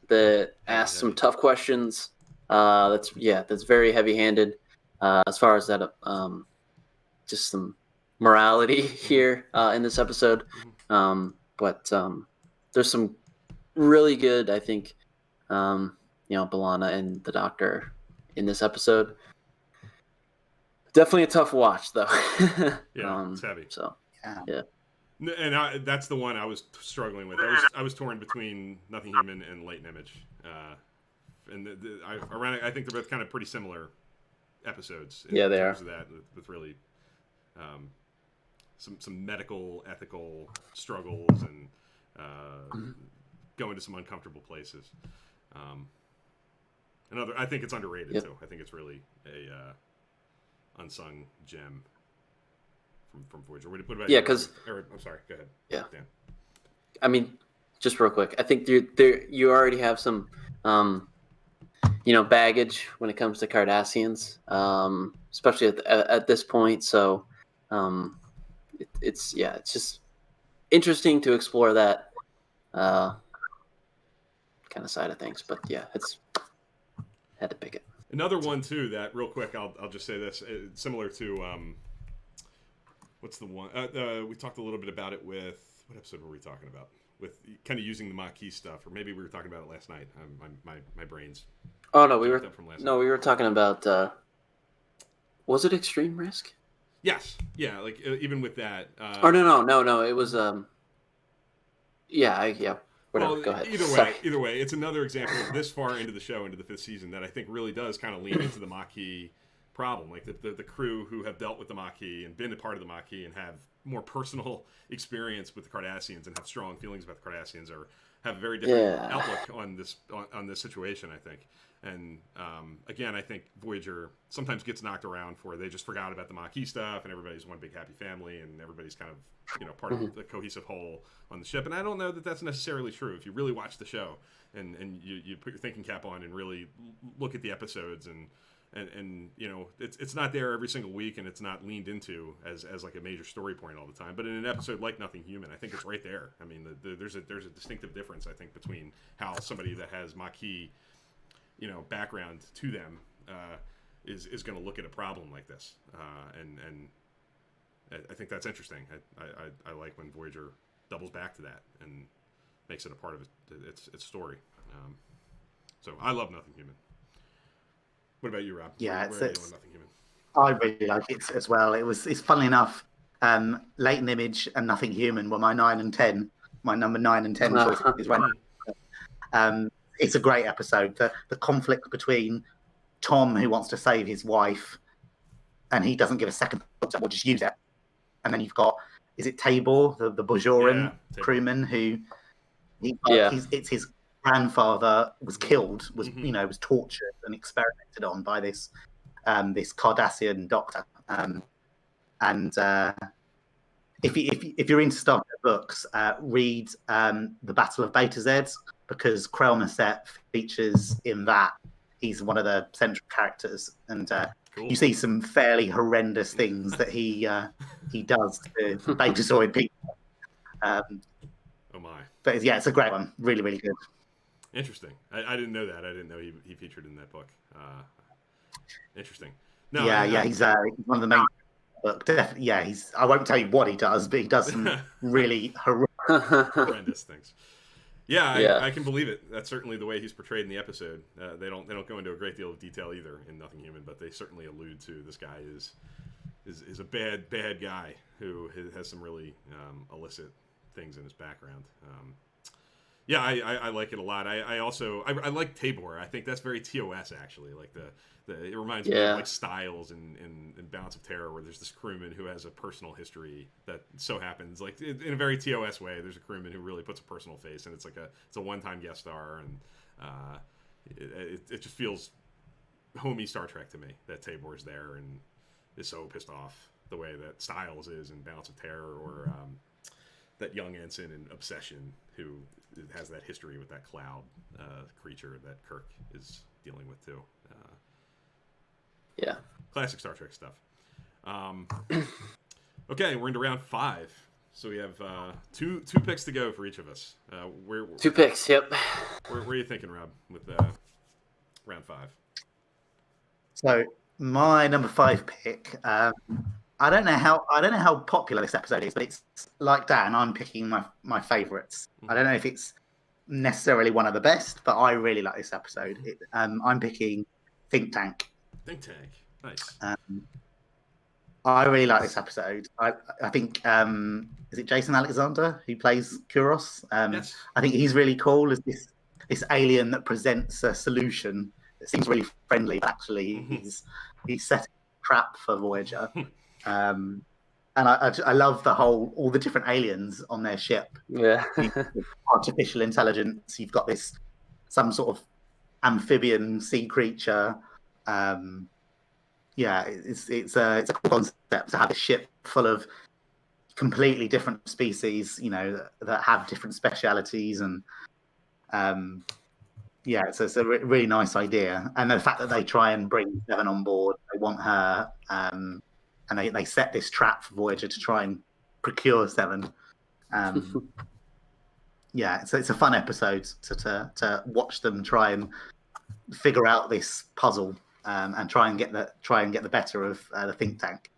that asks some tough questions. That's very heavy-handed as far as that. Just some morality here in this episode, but there's some really good, I think, B'Elanna and the Doctor in this episode. Definitely a tough watch, though. Yeah, it's heavy. So yeah. And that's the one I was struggling with. I was torn between Nothing Human and Latent Image, and I think they're both kind of pretty similar episodes. In they terms are. Of that, with really some medical, ethical struggles and going to some uncomfortable places. I think it's underrated too. I think it's really a unsung gem from Voyager. What about you? Because I'm sorry. Go ahead. Yeah, Dan. I mean, just real quick, I think you already have some baggage when it comes to Cardassians, especially at this point. So it's just interesting to explore that kind of side of things. But yeah, had to pick it. Another one too that real quick, I'll just say this, similar to what's the one we talked a little bit about it with, what episode were we talking about, with kind of using the Maquis stuff, or maybe we were talking about it last night. My brain's we were talking about was it Extreme Risk? Yes, yeah, like even with that. No, it was whatever. Well, go ahead. Either way, it's another example of this far into the show, into the 5th season, that I think really does kind of lean into the Maquis problem. Like the crew who have dealt with the Maquis and been a part of the Maquis and have more personal experience with the Cardassians and have strong feelings about the Cardassians, or have a very different outlook on this situation, I think. And again, I think Voyager sometimes gets knocked around for they just forgot about the Maquis stuff and everybody's one big happy family and everybody's kind of part of the cohesive whole on the ship. And I don't know that that's necessarily true. If you really watch the show and you put your thinking cap on and really look at the episodes and it's not there every single week and it's not leaned into as like a major story point all the time. But in an episode like Nothing Human, I think it's right there. I mean, there's a distinctive difference, I think, between how somebody that has Maquis background to them is going to look at a problem like this, and I think that's interesting. I like when Voyager doubles back to that and makes it a part of its story. So I love Nothing Human. What about you, Rob? Yeah, where are you on Nothing Human? I really like it as well. It's funnily enough, Latent Image and Nothing Human were my 9 and 10. My number 9 and 10 choices. It's a great episode. The conflict between Tom, who wants to save his wife, and he doesn't give a second thought, we'll just use it. And then you've got, is it Tabor, the Bajoran crewman, who it's his grandfather was killed, was tortured and experimented on by this Cardassian doctor. If you're into Star Trek books, read The Battle of Beta Z, because Krell features in that. He's one of the central characters, and cool. You see some fairly horrendous things that he does to Betazoid people. Oh my! But yeah, it's a great one. Really, really good. Interesting. I didn't know that. I didn't know he featured in that book. Interesting. No, he's one of the main. But definitely, I won't tell you what he does, but he does some really horrendous things. Yeah, I can believe it. That's certainly the way he's portrayed in the episode. They don't go into a great deal of detail either in Nothing Human, but they certainly allude to this guy is a bad guy who has some really illicit things in his background. Yeah, I like it a lot. I also I like Tabor. I think that's very TOS actually. Like it reminds me of like Styles and Balance of Terror, where there's this crewman who has a personal history that so happens like in a very TOS way. There's a crewman who really puts a personal face, and it's a one-time guest star, and it just feels homey Star Trek to me that Tabor's there and is so pissed off the way that Styles is in Balance of Terror, or that young ensign in Obsession who has that history with that cloud creature that Kirk is dealing with too. Yeah. Classic Star Trek stuff. Okay, we're into round 5. So we have two picks to go for each of us. Two picks, yep. Where are you thinking, Rob, with round 5? So my number 5 pick, I don't know how popular this episode is, but it's like Dan, I'm picking my favorites. I don't know if it's necessarily one of the best, but I really like this episode. I'm picking Think Tank. Think Tank, nice. I really like this episode. I think is it Jason Alexander who plays Kuros? Yes. I think he's really cool as this alien that presents a solution that seems really friendly, but actually he's setting a trap for Voyager. And I love all the different aliens on their ship. Yeah. Artificial intelligence. You've got some sort of amphibian sea creature. It's a cool concept to have a ship full of completely different species, that have different specialities, and it's a really nice idea. And the fact that they try and bring Seven on board, they want her, and they set this trap for Voyager to try and procure Seven. It's a fun episode to watch them try and figure out this puzzle. And try and get the better of the Think Tank.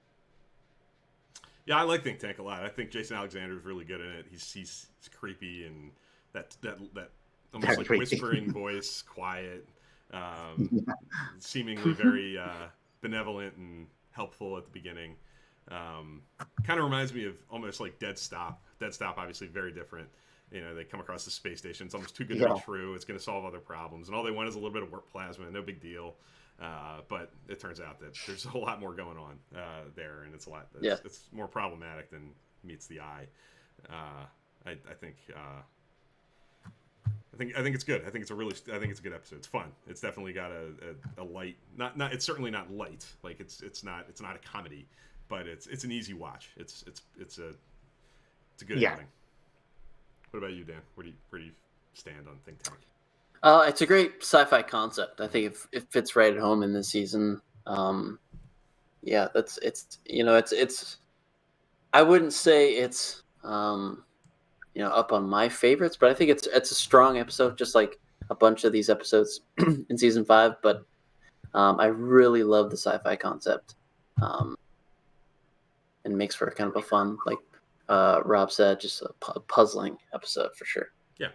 Yeah, I like Think Tank a lot. I think Jason Alexander is really good in it. He's creepy, and that almost very like creepy. whispering voice, quiet, seemingly very benevolent and helpful at the beginning. Kind of reminds me of almost like Dead Stop. Dead Stop, obviously very different. They come across the space station. It's almost too good to be true. It's going to solve other problems, and all they want is a little bit of warp plasma. No big deal. But it turns out that there's a whole lot more going on there, and it's it's more problematic than meets the eye. I think it's good. I think it's a good episode. It's fun. It's definitely got a light. Not it's certainly not light. Like it's not a comedy, but it's an easy watch. It's a good outing. What about you, Dan? Where do you stand on Think Tank? It's a great sci-fi concept. I think it fits right at home in this season. It's I wouldn't say it's up on my favorites, but I think it's a strong episode, just like a bunch of these episodes in season 5. But I really love the sci-fi concept, and makes for kind of a fun, like Rob said, just a puzzling episode for sure. Yeah.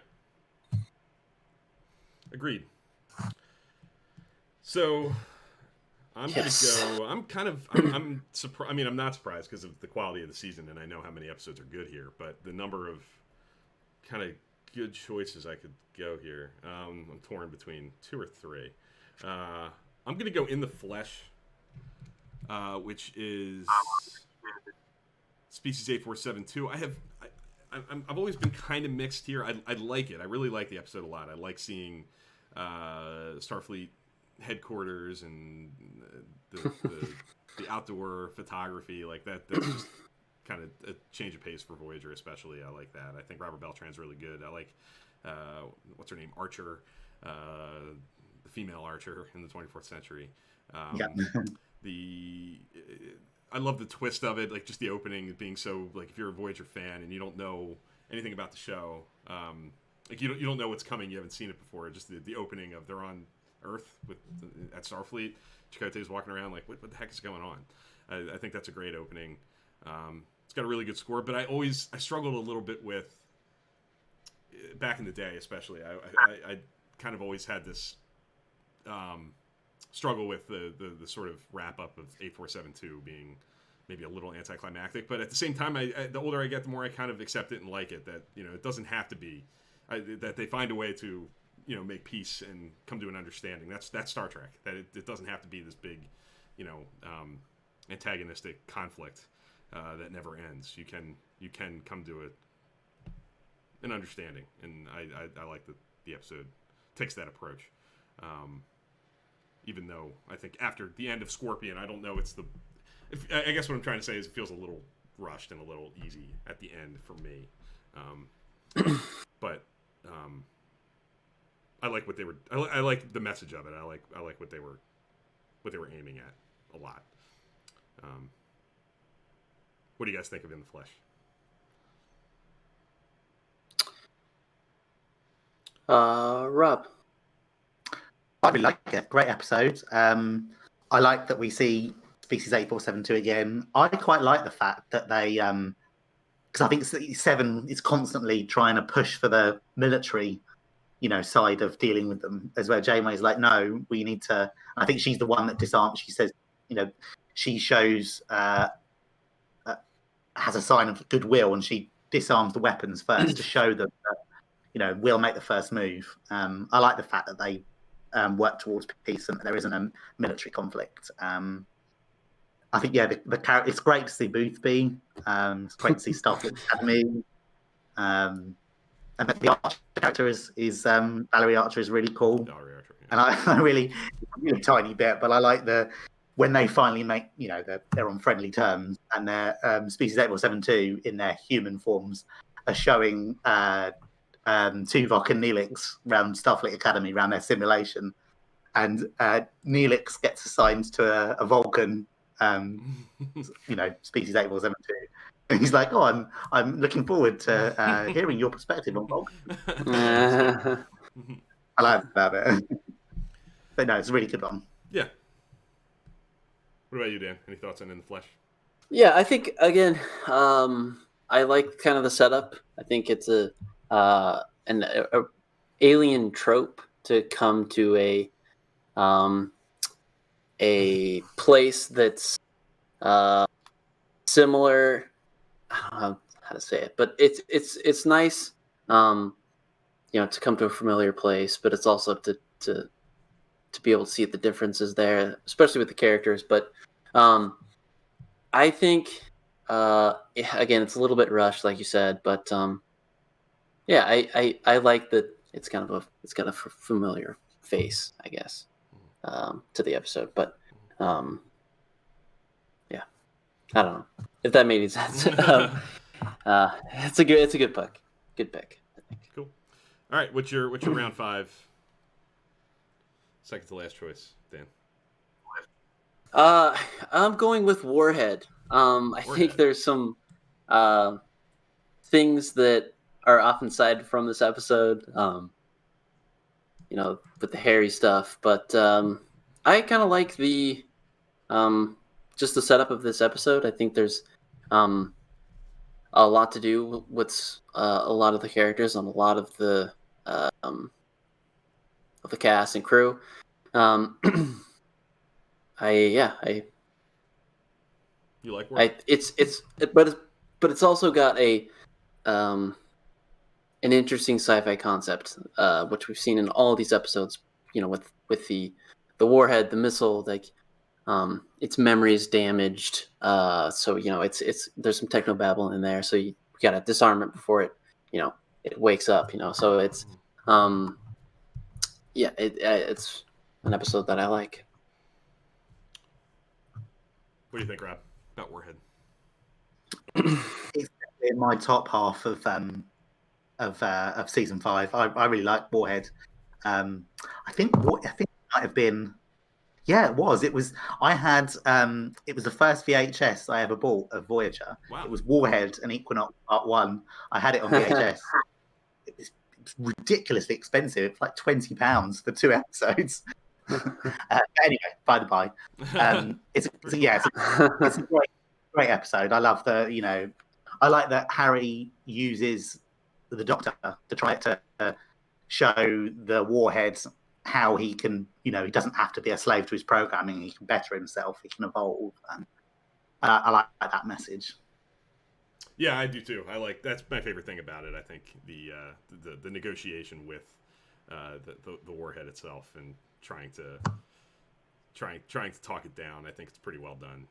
Agreed. So I'm going to go. I'm surprised. I mean, I'm not surprised because of the quality of the season, and I know how many episodes are good here. But the number of kind of good choices I could go here, I'm torn between 2 or 3. I'm going to go In the Flesh, which is Species 8472. I've always been kind of mixed here. I like it. I really like the episode a lot. I like seeing Starfleet headquarters and the outdoor photography like that. That's just kind of a change of pace for Voyager, especially. I like that. I think Robert Beltran's really good. I like what's her name, Archer, the female Archer in the 24th century. I love the twist of it, like just the opening being so, like, if you're a Voyager fan and you don't know anything about the show, like you don't know what's coming, you haven't seen it before. Just the opening of they're on Earth at Starfleet. Chakotay's walking around like, what the heck is going on? I think that's a great opening. It's got a really good score, but I struggled a little bit with back in the day, especially. I kind of always had this struggle with the sort of wrap up of 8472 being maybe a little anticlimactic, but at the same time, the older I get, the more I kind of accept it and like it. That it doesn't have to be that they find a way to make peace and come to an understanding. That's Star Trek. That it doesn't have to be this big, antagonistic conflict that never ends. You can come to an understanding, and I like that the episode takes that approach. Even though I think after the end of Scorpion, I don't know. I guess what I'm trying to say is it feels a little rushed and a little easy at the end for me. But I like what they were. I like the message of it. I like what they were aiming at a lot. What do you guys think of In the Flesh? Rob. I really like it. Great episode. I like that we see Species 8472 again. I quite like the fact that they, because I think 7 is constantly trying to push for the military, side of dealing with them, as where Janeway's like, no, we need to. I think she's the one that disarms. She says, she shows has a sign of goodwill, and she disarms the weapons first to show them that, we'll make the first move. I like the fact that they work towards peace and there isn't a military conflict. I think, the character. It's great to see Boothby. It's great to see Starfleet Academy. And the Archer character is Valerie Archer is really cool. Valerie Archer, yeah. And I really tiny bit, but I like when they finally make, they're on friendly terms, and their Species 8472 in their human forms are showing Tuvok and Neelix around Starfleet Academy, around their simulation, and Neelix gets assigned to a Vulcan, Species 8472. And he's like, "Oh, I'm looking forward to hearing your perspective on Vulcan." I like that bit. But no, it's a really good one. Yeah. What about you, Dan? Any thoughts on In the Flesh? Yeah, I think again, I like kind of the setup. I think it's an alien trope to come to a place that's similar. I don't know how to say it, but it's nice, to come to a familiar place, but it's also to be able to see the differences there, especially with the characters. But I think again, it's a little bit rushed, like you said, but I like that it's got a familiar face, I guess, to the episode. But I don't know if that made any sense. It's a good pick. Good pick, I think. Cool. All right, what's your round 5? Second to last choice, Dan. I'm going with Warhead. I think there's some things that are often cited from this episode, with the hairy stuff. But I kind of like the just the setup of this episode. I think there's a lot to do with a lot of the characters and a lot of the cast and crew. You like Warhead? But it's also got an interesting sci-fi concept, which we've seen in all these episodes. With the warhead, the missile, its memory is damaged. So it's there's some technobabble in there. So you got to disarm it before it wakes up. So it's it's an episode that I like. What do you think, Rob, about Warhead? It's in my top half of season 5. I really like Warhead. I think it might have been. Yeah, it was. It was. I had. It was the first VHS I ever bought of Voyager. Wow. It was Warhead and Equinox Part 1. I had it on VHS. It was ridiculously expensive. It's like £20 for 2 episodes. Anyway, by the by, it's a great episode. I love I like that Harry uses the Doctor to try to show the Warhead how he can, he doesn't have to be a slave to his programming. He can better himself. He can evolve. And I like that message. Yeah, I do too. That's my favorite thing about it. I think the negotiation with the warhead itself and trying to talk it down. I think it's pretty well done.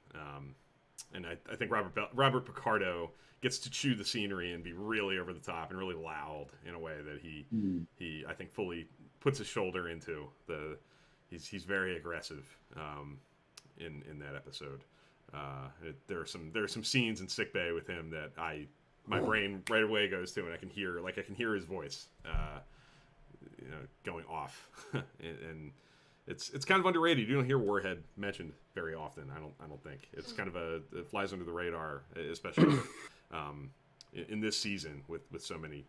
And I think Robert Picardo gets to chew the scenery and be really over the top and really loud in a way that he I think fully puts his shoulder into the. He's very aggressive in that episode. There are some scenes in sickbay with him that my brain right away goes to, and I can hear his voice, going off, and it's kind of underrated. You don't hear Warhead mentioned very often. I don't think it's kind of it flies under the radar, especially in this season with so many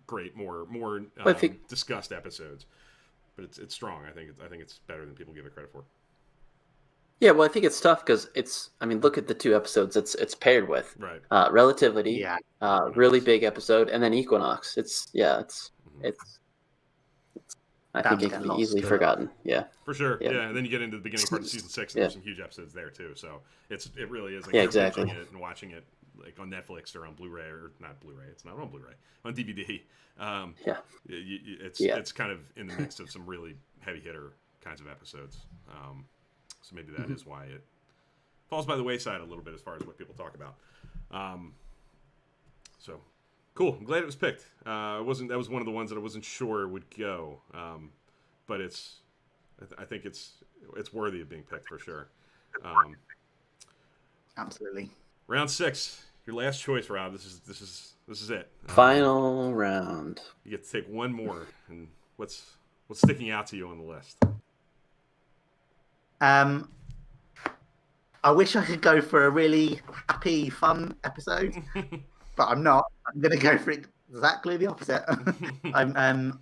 great more discussed episodes. But it's strong. I think it's better than people give it credit for. Yeah, well, I think it's tough because look at the two episodes it's paired with. Right. Relativity, really big episode, and then Equinox. I think it can be easily forgotten. Yeah. For sure. Yeah. And then you get into the beginning part of season 6, and there's some huge episodes there too. So it really is like exactly. Watching it and watching it like on Netflix or on Blu-ray, or not Blu-ray. It's not on Blu-ray, on DVD. It's kind of in the mix of some really heavy hitter kinds of episodes. So maybe that is why it falls by the wayside a little bit as far as what people talk about. So cool. I'm glad it was picked. That was one of the ones that I wasn't sure would go. But I think it's worthy of being picked for sure. Absolutely. Round 6, your last choice, Rob. This is it. Final round. You get to take one more, and what's sticking out to you on the list? I wish I could go for a really happy, fun episode, but I'm not. I'm going to go for exactly the opposite. I'm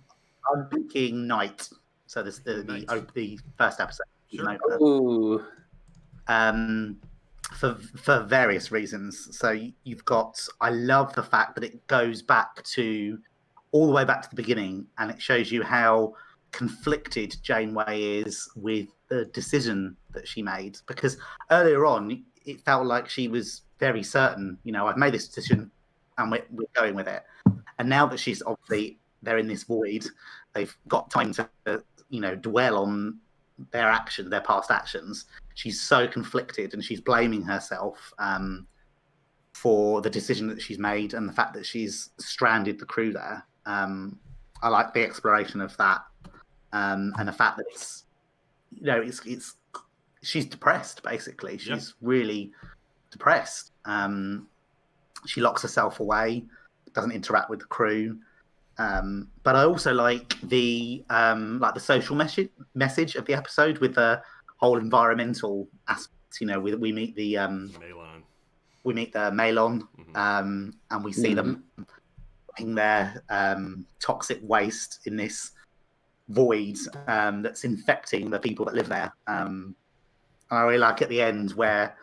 picking Night. So this the first episode. Sure. Ooh. For various reasons. So you've got. I love the fact that it goes back to all the way back to the beginning, and it shows you how conflicted Janeway is with the decision that she made, because earlier on it felt like she was very certain, I've made this decision and we're going with it. And now that she's obviously, they're in this void, they've got time to dwell on their past actions. She's so conflicted, and she's blaming herself for the decision that she's made and the fact that she's stranded the crew there. I like the exploration of that. And the fact that it's she's depressed, basically. She's really depressed. She locks herself away, doesn't interact with the crew. But I also like the social message of the episode with the whole environmental aspect. We meet the Malon. We meet the Malon, and we see them putting their toxic waste in this void that's infecting the people that live there. And I really like at the end where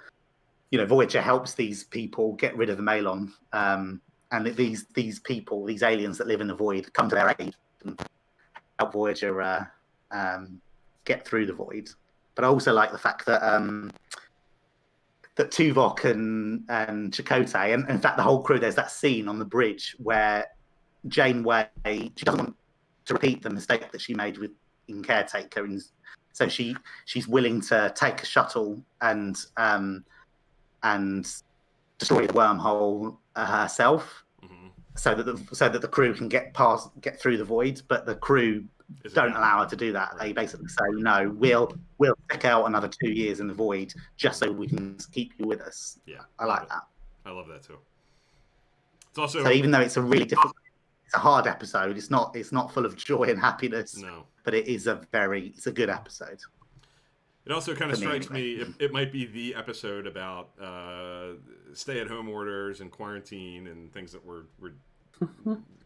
Voyager helps these people get rid of the Malon, and these people, these aliens that live in the void, come to their aid and help Voyager get through the void. But I also like the fact that that Tuvok and Chakotay, and in fact the whole crew, there's that scene on the bridge where Janeway, she doesn't want to repeat the mistake that she made in Caretaker, and so she's willing to take a shuttle and destroy the wormhole herself, so that the crew can get through the void. But the crew don't allow her to do that. They basically say, no, we'll stick out another 2 years in the void just so we can keep you with us. Yeah, I like that. I love that too. It's also, so even though it's a really difficult, it's a hard episode, it's not full of joy and happiness. No, but it's a good episode. It also kind of strikes me it might be the episode about stay-at-home orders and quarantine and things that we're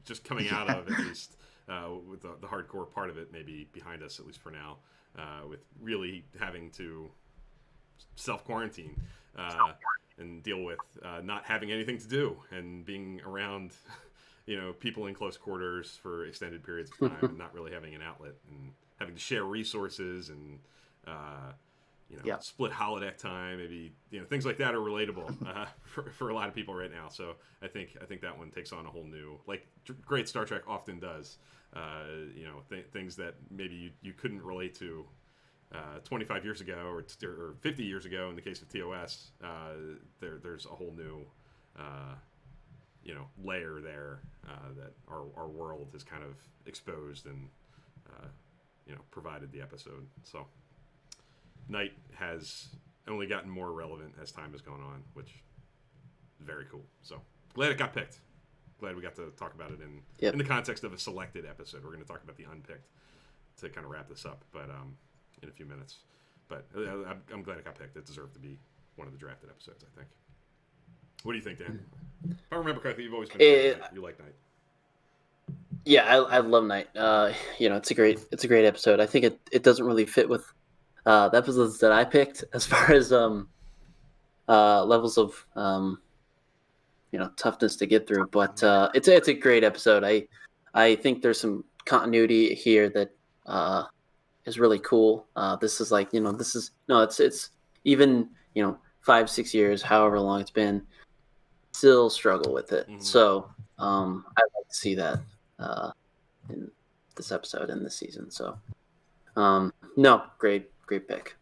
just coming out of, at least with the hardcore part of it maybe behind us, at least for now, with really having to self-quarantine and deal with not having anything to do and being around people in close quarters for extended periods of time and not really having an outlet and having to share resources and split holodeck time, maybe things like that are relatable for a lot of people right now. So I think that one takes on a whole new, like great Star Trek often does. Things that maybe you couldn't relate to 25 years ago or 50 years ago in the case of TOS. There's a whole new layer there that our world has kind of exposed and provided the episode. So Night has only gotten more relevant as time has gone on, which is very cool. So glad it got picked. Glad we got to talk about it in the context of a selected episode. We're going to talk about the unpicked to kind of wrap this up, but in a few minutes. But I'm glad it got picked. It deserved to be one of the drafted episodes, I think. What do you think, Dan? If I remember correctly, you've always been you like Night. Yeah, I love Night. It's a great episode. I think it doesn't really fit with the episodes that I picked as far as levels of toughness to get through, but it's a great episode. I think there's some continuity here that is really cool. This is like it's even 5-6 years, however long it's been, still struggle with it. Mm-hmm. So I'd like to see that in this episode and this season. So great pick.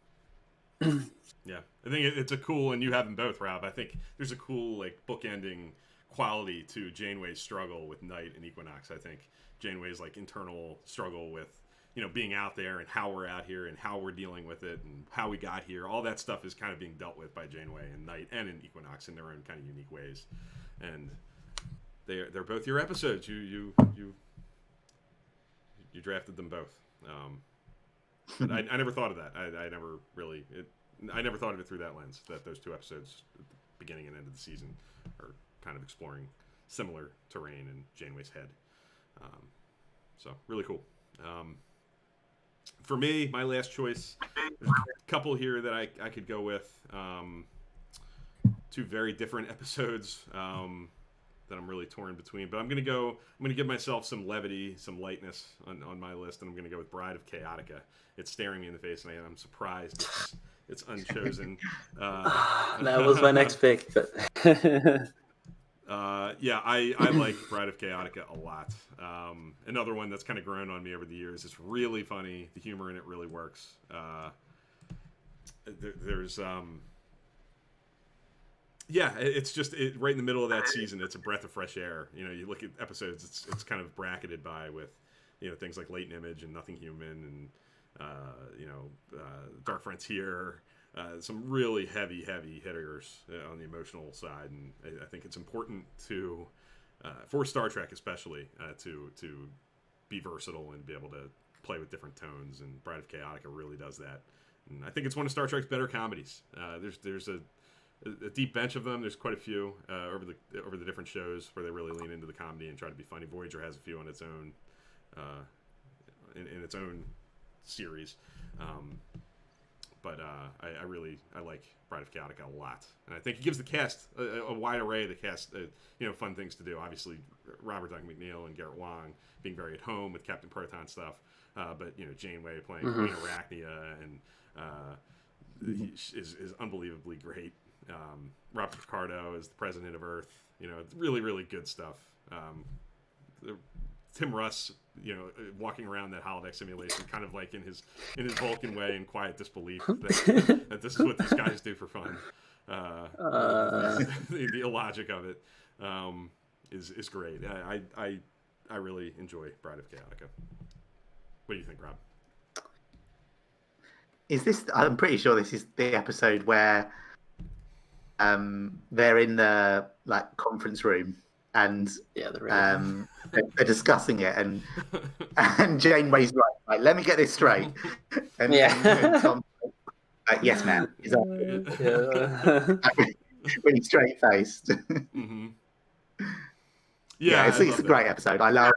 Yeah, I think it's a cool, and you have them both, Rob. I think there's a cool like bookending quality to Janeway's struggle with Night and Equinox. I think Janeway's like internal struggle with being out there and how we're out here and how we're dealing with it and how we got here. All that stuff is kind of being dealt with by Janeway and Night and in Equinox in their own kind of unique ways. And they're both your episodes. You drafted them both. But I never thought of that. I never thought of it through that lens, that those two episodes at the beginning and end of the season are kind of exploring similar terrain in Janeway's head. So really cool. For me, my last choice, there's a couple here that I could go with. Two very different episodes that I'm really torn between. But I'm gonna give myself some levity, some lightness on my list, and I'm gonna go with Bride of Chaotica. It's staring me in the face, and I'm surprised it's unchosen. That was my next pick. But I like Bride of Chaotica a lot. Another one that's kind of grown on me over the years. It's really funny. The humor in it really works. It's just right in the middle of that season. It's a breath of fresh air. You look at episodes. It's kind of bracketed by with things like Latent Image and Nothing Human and Dark Frontier. Some really heavy hitters on the emotional side, and I think it's important to for Star Trek especially to be versatile and be able to play with different tones, and Bride of Chaotica really does that. And I think it's one of Star Trek's better comedies. There's a deep bench of them. There's quite a few over the different shows where they really lean into the comedy and try to be funny. Voyager has a few on its own in its own series. But I like Bride of Chaotica a lot, and I think it gives the cast a wide array of the cast, fun things to do. Obviously, Robert Doug McNeil and Garrett Wang being very at home with Captain Proton stuff, but Janeway playing Queen Arachnia and is unbelievably great. Robert Picardo is the president of Earth. It's really, really good stuff. Tim Russ, walking around that holodeck simulation, kind of like in his Vulcan way, in quiet disbelief that this is what these guys do for fun. The illogic of it is great. I really enjoy Bride of Chaotica. What do you think, Rob? Is this? I'm pretty sure this is the episode where they're in the conference room. And they're discussing it, and Janeway's right, let me get this straight. And Tom's like, yes, ma'am. He's really straight faced. Mm-hmm. It's a great episode. I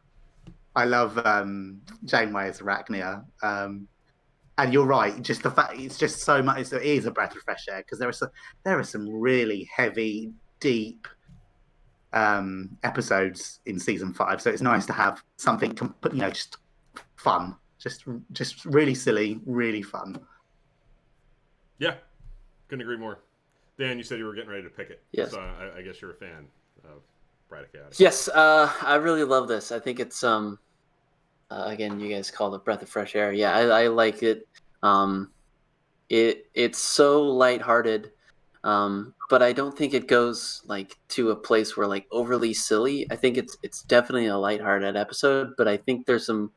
love Janeway as Arachnia. And you're right, just the fact it's just so much. It is a breath of fresh air because there are some really heavy, deep episodes in season 5, so it's nice to have something just fun, just really silly, really fun. Yeah, couldn't agree more. Dan, you said you were getting ready to pick it. Yes. So I guess you're a fan of Bride of Chaotic. Yes, I really love this. I think it's again, you guys call it a breath of fresh air. Yeah, I like it. It's so lighthearted, but I don't think it goes like to a place where like overly silly. I think it's definitely a lighthearted episode, but I think there's some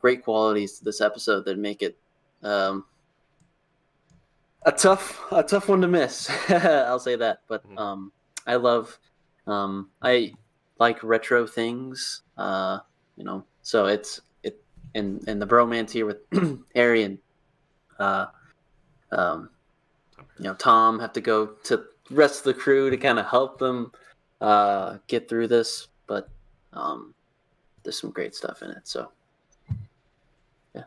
great qualities to this episode that make it a tough one to miss. I'll say that. But I love I like retro things. So it's and the bromance here with Harry and Tom have to go to the rest of the crew to kind of help them get through this. But there's some great stuff in it. So yeah.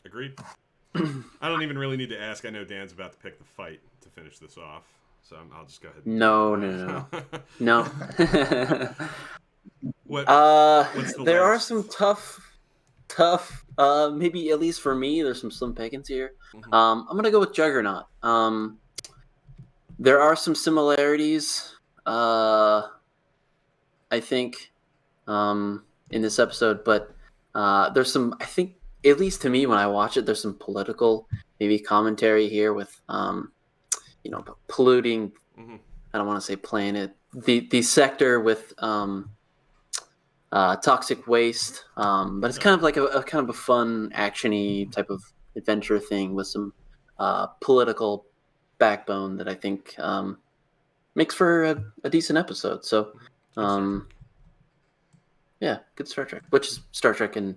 Agreed. I don't even really need to ask. I know Dan's about to pick the fight to finish this off, so I'll just go ahead. No. What's the there last? are some tough. Maybe at least for me, there's some slim pickings here. Mm-hmm. I'm gonna go with Juggernaut. There are some similarities. I think in this episode, but there's some. I think at least to me when I watch it, there's some political maybe commentary here with polluting. Mm-hmm. I don't want to say planet the sector with toxic waste, but it's kind of like a kind of a fun actiony type of adventure thing with some political backbone that I think makes for a decent episode. So yeah, good Star Trek, which is Star Trek in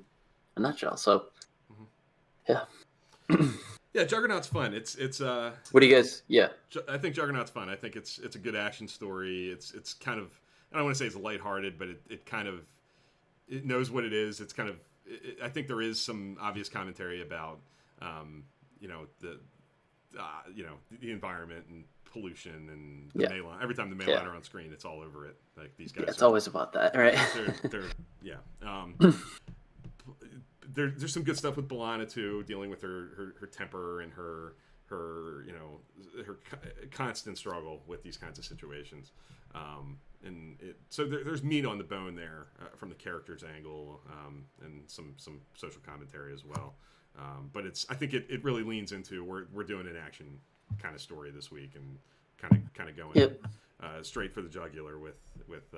a nutshell. So yeah. Yeah, Juggernaut's fun. It's What do you guys? Yeah, I think Juggernaut's fun. I think it's a good action story. It's kind of, I don't want to say it's lighthearted, but it kind of it knows what it is. It's kind of I think there is some obvious commentary about the environment and pollution and the Malon. Every time the Malon are on screen, it's all over it. Like these guys. Yeah, it's always about that, right? There's some good stuff with B'Elanna too, dealing with her temper and her constant struggle with these kinds of situations. So there's meat on the bone there from the character's angle and some social commentary as well. But I think it really leans into we're doing an action kind of story this week and kind of going straight for the jugular with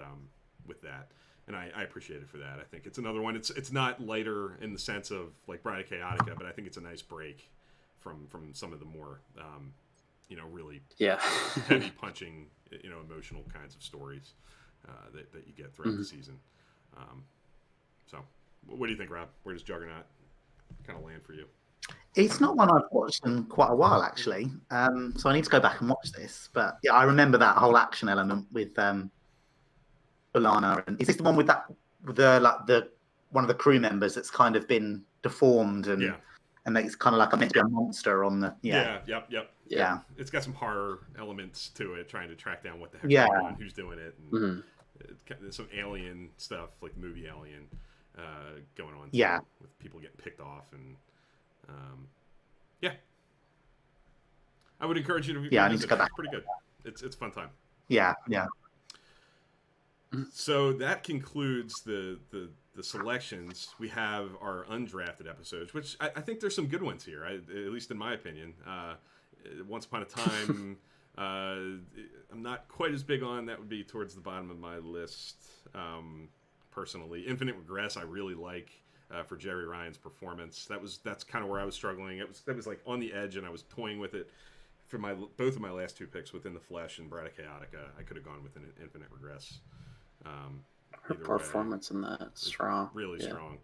that. And I appreciate it for that. I think it's another one. It's not lighter in the sense of like Bride of Chaotica, but I think it's a nice break from some of the more really heavy punching emotional kinds of stories that you get throughout the season. So what do you think, Rob? Where does Juggernaut kind of land for you? It's not one I've watched in quite a while, actually. So I need to go back and watch this. But yeah, I remember that whole action element with B'Elanna. And is this the one with the one of the crew members that's kind of been deformed and it's kind of like meant to be a monster on the yep. It's got some horror elements to it, trying to track down what the heck Yeah. going on, who's doing it, and there's some alien stuff like the movie Alien going on. Yeah. Too, with people getting picked off and I would encourage you to. Yeah, I need to go back. It's pretty good. It's a fun time. Yeah. So that concludes the selections. We have our undrafted episodes, which I think there's some good ones here, at least in my opinion. Once Upon a Time, I'm not quite as big on. That would be towards the bottom of my list, personally. Infinite Regress, I really like for Jerry Ryan's performance. That's kind of where I was struggling. That was like on the edge, and I was toying with it. For both of my last two picks, Within the Flesh and Bride of Chaotica, I could have gone with an Infinite Regress. Her performance in that strong, really strong.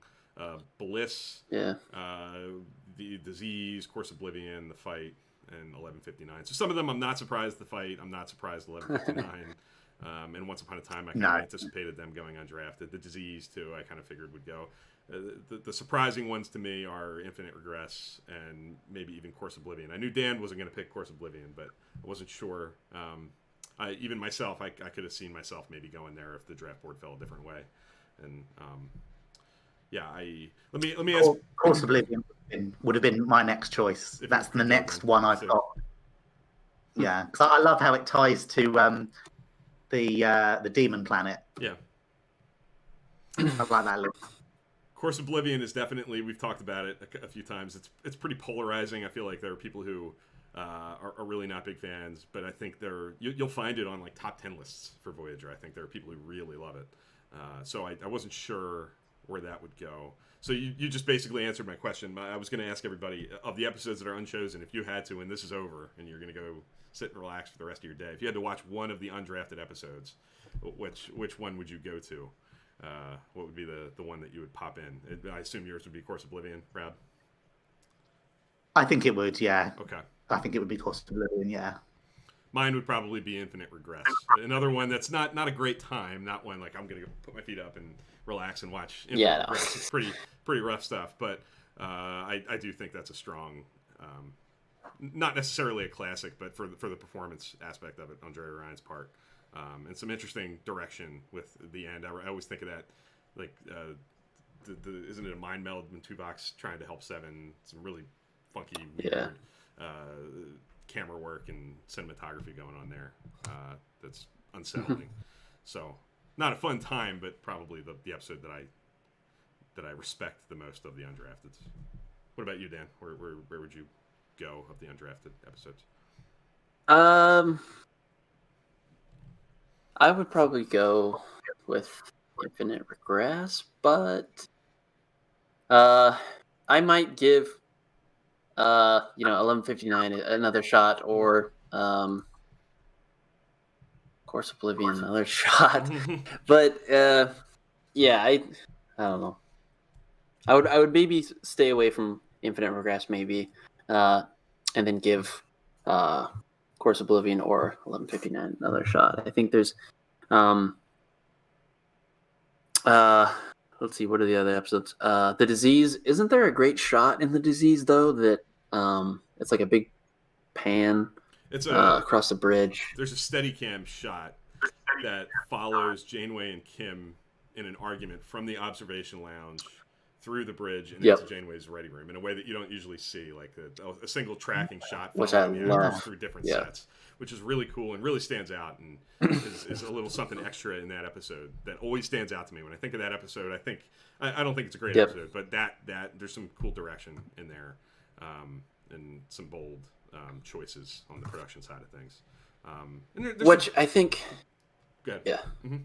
Bliss, the Disease, Course Oblivion, The Fight, and 11:59. So some of them I'm not surprised The Fight. I'm not surprised 11:59. And Once Upon a Time, I kind of anticipated them going undrafted. The Disease too, I kind of figured would go. The surprising ones to me are Infinite Regress and maybe even Course Oblivion. I knew Dan wasn't going to pick Course Oblivion, but I wasn't sure. Even myself, I could have seen myself maybe going there if the draft board fell a different way. And let me ask. Course Oblivion would have been my next choice. That's the next one I've got. Yeah, because I love how it ties to the demon planet. Yeah, I like that. Course Oblivion is definitely, we've talked about it a few times. It's pretty polarizing. I feel like there are people who are really not big fans, but I think you'll find it on like top 10 lists for Voyager. I think there are people who really love it. So I wasn't sure where that would go. So you just basically answered my question. I was going to ask everybody, of the episodes that are unchosen, if you had to, when this is over and you're going to go sit and relax for the rest of your day, if you had to watch one of the undrafted episodes, which one would you go to? What would be the one that you would pop in? I assume yours would be Course Oblivion, Rob? I think it would, yeah. Okay. I think it would be Course Oblivion, yeah. Mine would probably be Infinite Regress. Another one that's not a great time, not one like I'm going to put my feet up and relax and watch Infinite Regress. It's pretty rough stuff, but I do think that's a strong, not necessarily a classic, but for the performance aspect of it, Andre Ryan's part. And some interesting direction with the end. I always think of that, like, isn't it a mind meld when Tuvok's trying to help Seven? Some really funky, weird camera work and cinematography going on there. That's unsettling. So, not a fun time, but probably the episode that I respect the most of the undrafted. What about you, Dan? Where would you go of the undrafted episodes? I would probably go with Infinite Regress, but I might give 1159 another shot, or Course Oblivion another shot. But yeah, I don't know. I would maybe stay away from Infinite Regress, maybe, and then give Course Oblivion or 1159 another shot. I think there's let's see, what are the other episodes? The Disease. Isn't there a great shot in The Disease though that it's like a big pan across the bridge? There's a Steadicam shot that follows Janeway and Kim in an argument from the observation lounge through the bridge and into Janeway's ready room in a way that you don't usually see, like a single tracking shot following the actors through different sets, which is really cool and really stands out and is a little something extra in that episode that always stands out to me. When I think of that episode, I don't think it's a great episode, but that there's some cool direction in there and some bold choices on the production side of things. Which I think... Good. Yeah. Mm-hmm.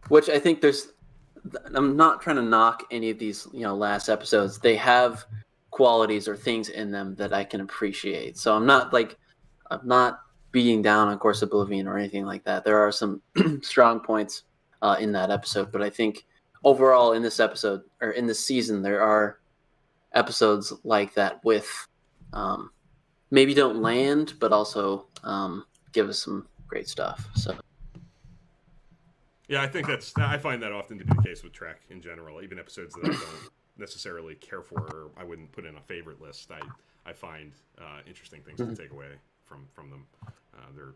Which I think there's... I'm not trying to knock any of these, last episodes. They have qualities or things in them that I can appreciate. So I'm not beating down on Course Oblivion or anything like that. There are some strong points in that episode, but I think overall in this episode or in this season, there are episodes like that with maybe don't land, but also give us some great stuff. So. Yeah, I find that often to be the case with Trek in general. Even episodes that I don't necessarily care for, or I wouldn't put in a favorite list. I find interesting things to take away from them.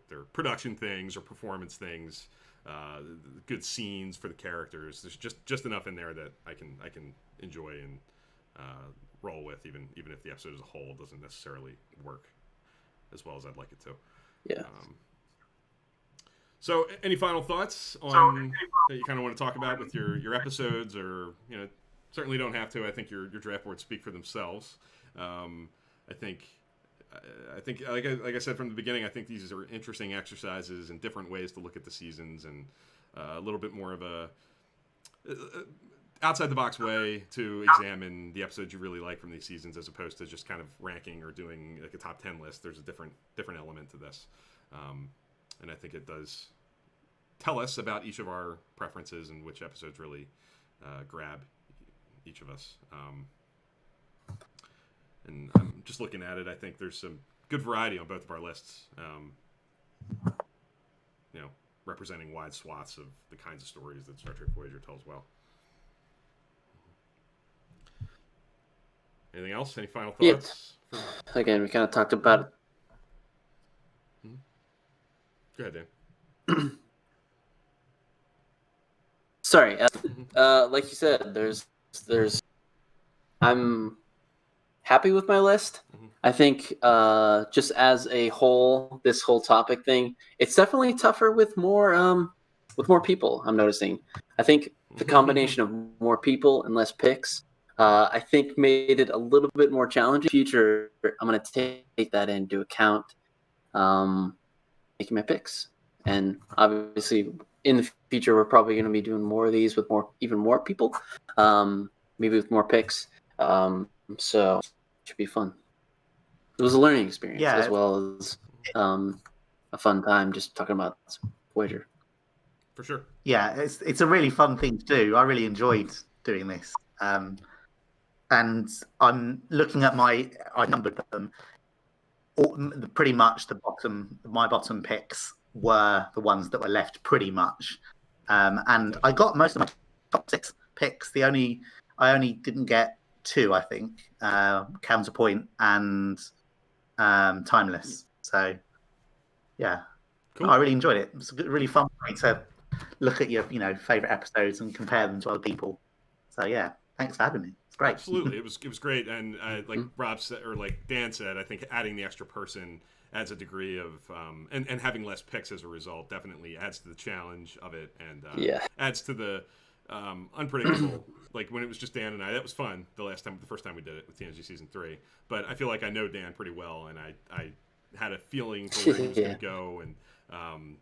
They're production things or performance things, good scenes for the characters. There's just enough in there that I can enjoy and roll with, even if the episode as a whole doesn't necessarily work as well as I'd like it to. Yeah. So, any final thoughts on that you kind of want to talk about with your episodes, or certainly don't have to. I think your draft boards speak for themselves. I think like I said from the beginning, I think these are interesting exercises and different ways to look at the seasons, and a little bit more of a outside the box way to examine the episodes you really like from these seasons, as opposed to just kind of ranking or doing like a top 10 list. There's a different element to this. And I think it does tell us about each of our preferences and which episodes really grab each of us. And I'm just looking at it, I think there's some good variety on both of our lists, representing wide swaths of the kinds of stories that Star Trek Voyager tells well. Anything else? Any final thoughts? Yeah. Again, we kind of talked about it. Go ahead, Dan. Sorry, like you said, there's I'm happy with my list. I think just as a whole, this whole topic thing, it's definitely tougher with more people. I'm noticing. I think the combination of more people and less picks, I think, made it a little bit more challenging. In the future, I'm going to take that into account, making my picks, and obviously in the future, we're probably going to be doing more of these with even more people, maybe with more picks. So it should be fun. It was a learning experience as well as a fun time just talking about Voyager. For sure. Yeah, it's a really fun thing to do. I really enjoyed doing this. And I'm looking at I numbered them. Pretty much my bottom picks were the ones that were left pretty much. And I got most of my top 6 picks. I only didn't get 2, I think, Counterpoint and Timeless. So yeah, cool. I really enjoyed it. It's a really fun way to look at your favorite episodes and compare them to other people. So yeah, thanks for having me. It's great. Absolutely, it was great. And like Rob said, or like Dan said, I think adding the extra person adds a degree of and having less picks as a result definitely adds to the challenge of it, and adds to the unpredictable. Like when it was just Dan and I, that was fun the first time we did it with TNG season 3. But I feel like I know Dan pretty well, and I had a feeling for where he was going to go, and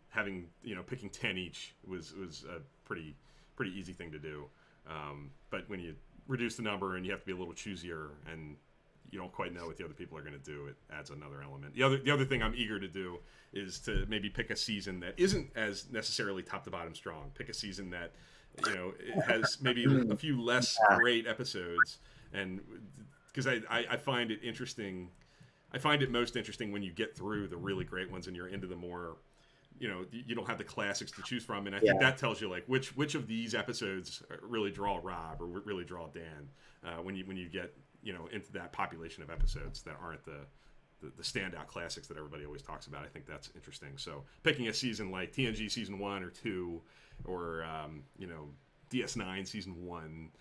having picking 10 each was a pretty easy thing to do. But when you reduce the number and you have to be a little choosier, and you don't quite know what the other people are going to do, it adds another element. The other thing I'm eager to do is to maybe pick a season that isn't as necessarily top to bottom strong. Pick a season that it has maybe a few less great episodes, and because I find it interesting. I find it most interesting when you get through the really great ones and you're into the more, you don't have the classics to choose from, and I think that tells you like which of these episodes really draw Rob or really draw Dan when you get into that population of episodes that aren't the standout classics that everybody always talks about. I think that's interesting. So picking a season like TNG season 1 or 2, or DS9 season 1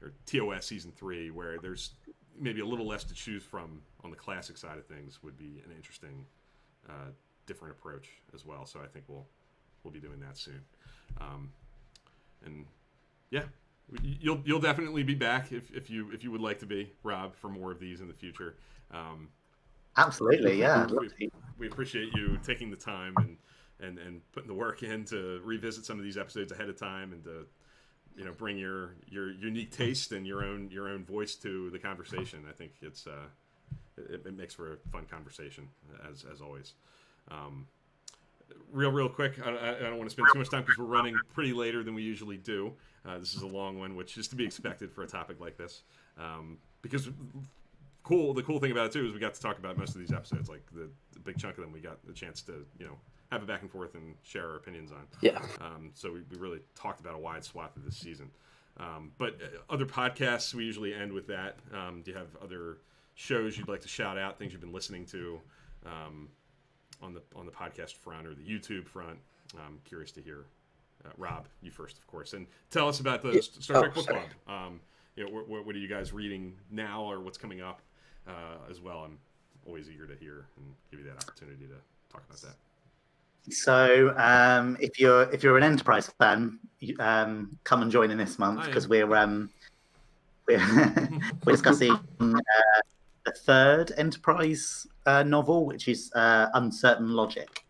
or TOS season 3, where there's maybe a little less to choose from on the classic side of things, would be an interesting different approach as well. So I think we'll be doing that soon. And yeah, you'll definitely be back if you would like to be, Rob, for more of these in the future. Absolutely, yeah. We appreciate you taking the time and putting the work in to revisit some of these episodes ahead of time, and to bring your unique taste and your own voice to the conversation. I think it makes for a fun conversation as always. Real quick, I don't want to spend too much time because we're running pretty later than we usually do. This is a long one, which is to be expected for a topic like this. Because the cool thing about it too is we got to talk about most of these episodes. Like the big chunk of them, we got the chance to have a back and forth and share our opinions on. Yeah. So we really talked about a wide swath of this season. But other podcasts, we usually end with that. Do you have other shows you'd like to shout out? Things you've been listening to on the podcast front or the YouTube front? I'm curious to hear. Rob, you first, of course, and tell us about the Star Trek Book Club. What are you guys reading now, or what's coming up as well? I'm always eager to hear and give you that opportunity to talk about that. So, if you're an Enterprise fan, come and join in this month, because we're discussing the third Enterprise novel, which is Uncertain Logic.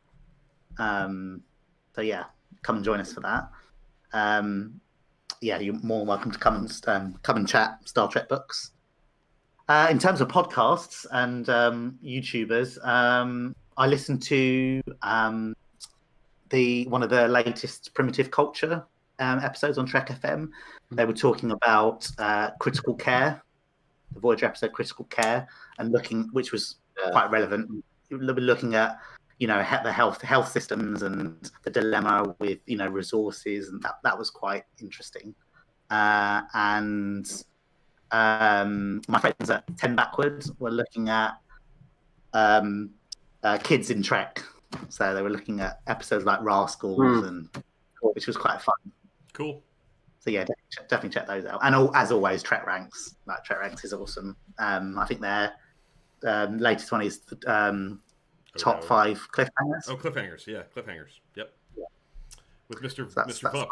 So yeah, come and join us for that. You're more than welcome to come and chat Star Trek books. In terms of podcasts and YouTubers, I listened to one of the latest Primitive Culture episodes on Trek FM. They were talking about critical care, the Voyager episode Critical Care, and which was quite relevant. Looking at the health systems and the dilemma with resources, and that was quite interesting. And my friends at 10 Backwards were looking at kids in Trek. So they were looking at episodes like Rascals, and which was quite fun. Cool. So yeah, definitely check those out. And as always, Trek Ranks. Like Trek Ranks is awesome. I think their latest one is top 5 cliffhangers. Oh, cliffhangers. Yeah, cliffhangers. Yep. With Mr. So Mr. Vup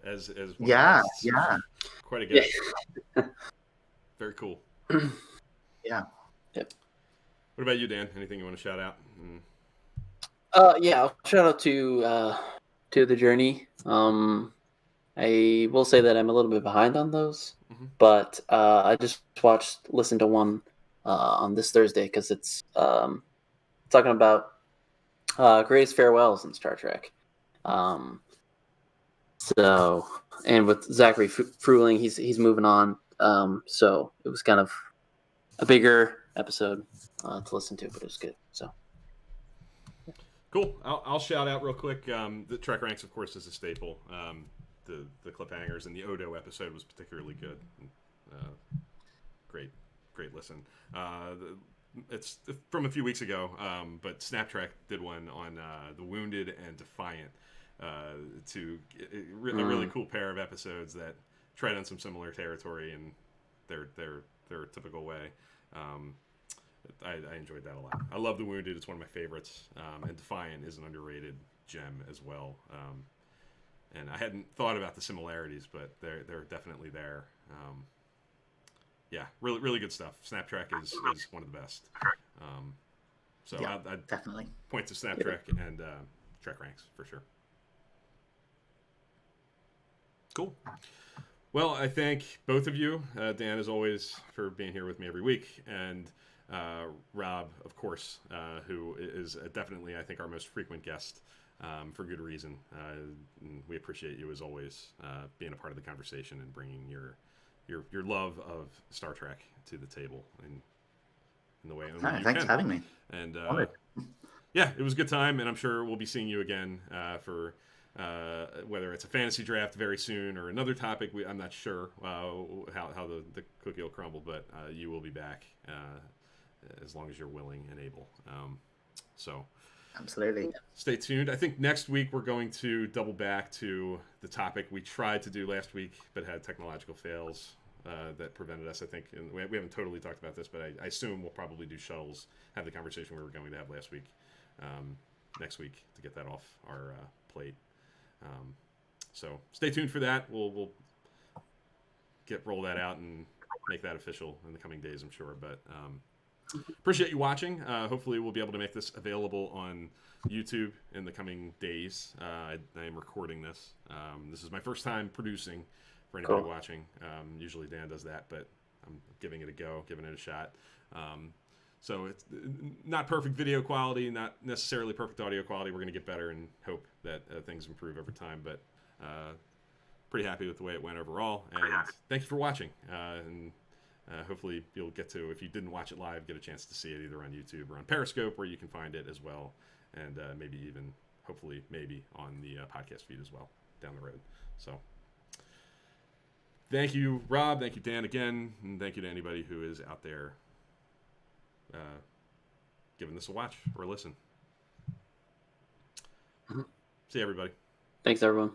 as one of the guests. Yeah. Quite a guest. Very cool. Yeah. Yep. What about you, Dan? Anything you want to shout out? Yeah, I'll shout out to The Journey. I will say that I'm a little bit behind on those, but I just listened to one on this Thursday because it's talking about greatest farewells in Star Trek. So, and with Zachary Fruling, he's moving on. So it was kind of a bigger episode to listen to, but it was good. So. Cool. I'll shout out real quick. The Trek Ranks, of course, is a staple. The cliffhangers and the Odo episode was particularly good. Great listen. It's from a few weeks ago, but Snaptrack did one on the Wounded and Defiant. A really cool pair of episodes that tread on some similar territory in their typical way. I enjoyed that a lot. I love the Wounded; it's one of my favorites. And Defiant is an underrated gem as well. And I hadn't thought about the similarities, but they're definitely there. Yeah, really good stuff. Snaptrack is one of the best. So yeah, I'd definitely point to Snaptrack and Trek Ranks for sure. Cool. Well, I thank both of you, Dan, as always, for being here with me every week, and Rob, of course, who is definitely, I think, our most frequent guest, for good reason. We appreciate you, as always, being a part of the conversation and bringing your love of Star Trek to the table in the way only you thanks can. for having me. And yeah, it was a good time, and I'm sure we'll be seeing you again for whether it's a fantasy draft very soon or another topic. I'm not sure how the cookie will crumble, but you will be back as long as you're willing and able. So absolutely, stay tuned. I think next week we're going to double back to the topic we tried to do last week but had technological fails that prevented us. I think, and we haven't totally talked about this, but I assume we'll probably do shuttles, have the conversation we were going to have last week next week to get that off our plate. So stay tuned for that. We'll roll that out and make that official in the coming days, I'm sure. But appreciate you watching. Hopefully we'll be able to make this available on YouTube in the coming days. I am recording this. This is my first time producing for anybody watching. Usually Dan does that, but I'm giving it a go, giving it a shot. So it's not perfect video quality, not necessarily perfect audio quality. We're going to get better and hope that things improve over time. But pretty happy with the way it went overall. And thank you for watching. And hopefully you'll get to, if you didn't watch it live, get a chance to see it either on YouTube or on Periscope, where you can find it as well. And maybe even, hopefully, maybe on the podcast feed as well down the road. So thank you, Rob. Thank you, Dan, again. And thank you to anybody who is out there giving this a watch or a listen. See you, everybody. Thanks, everyone.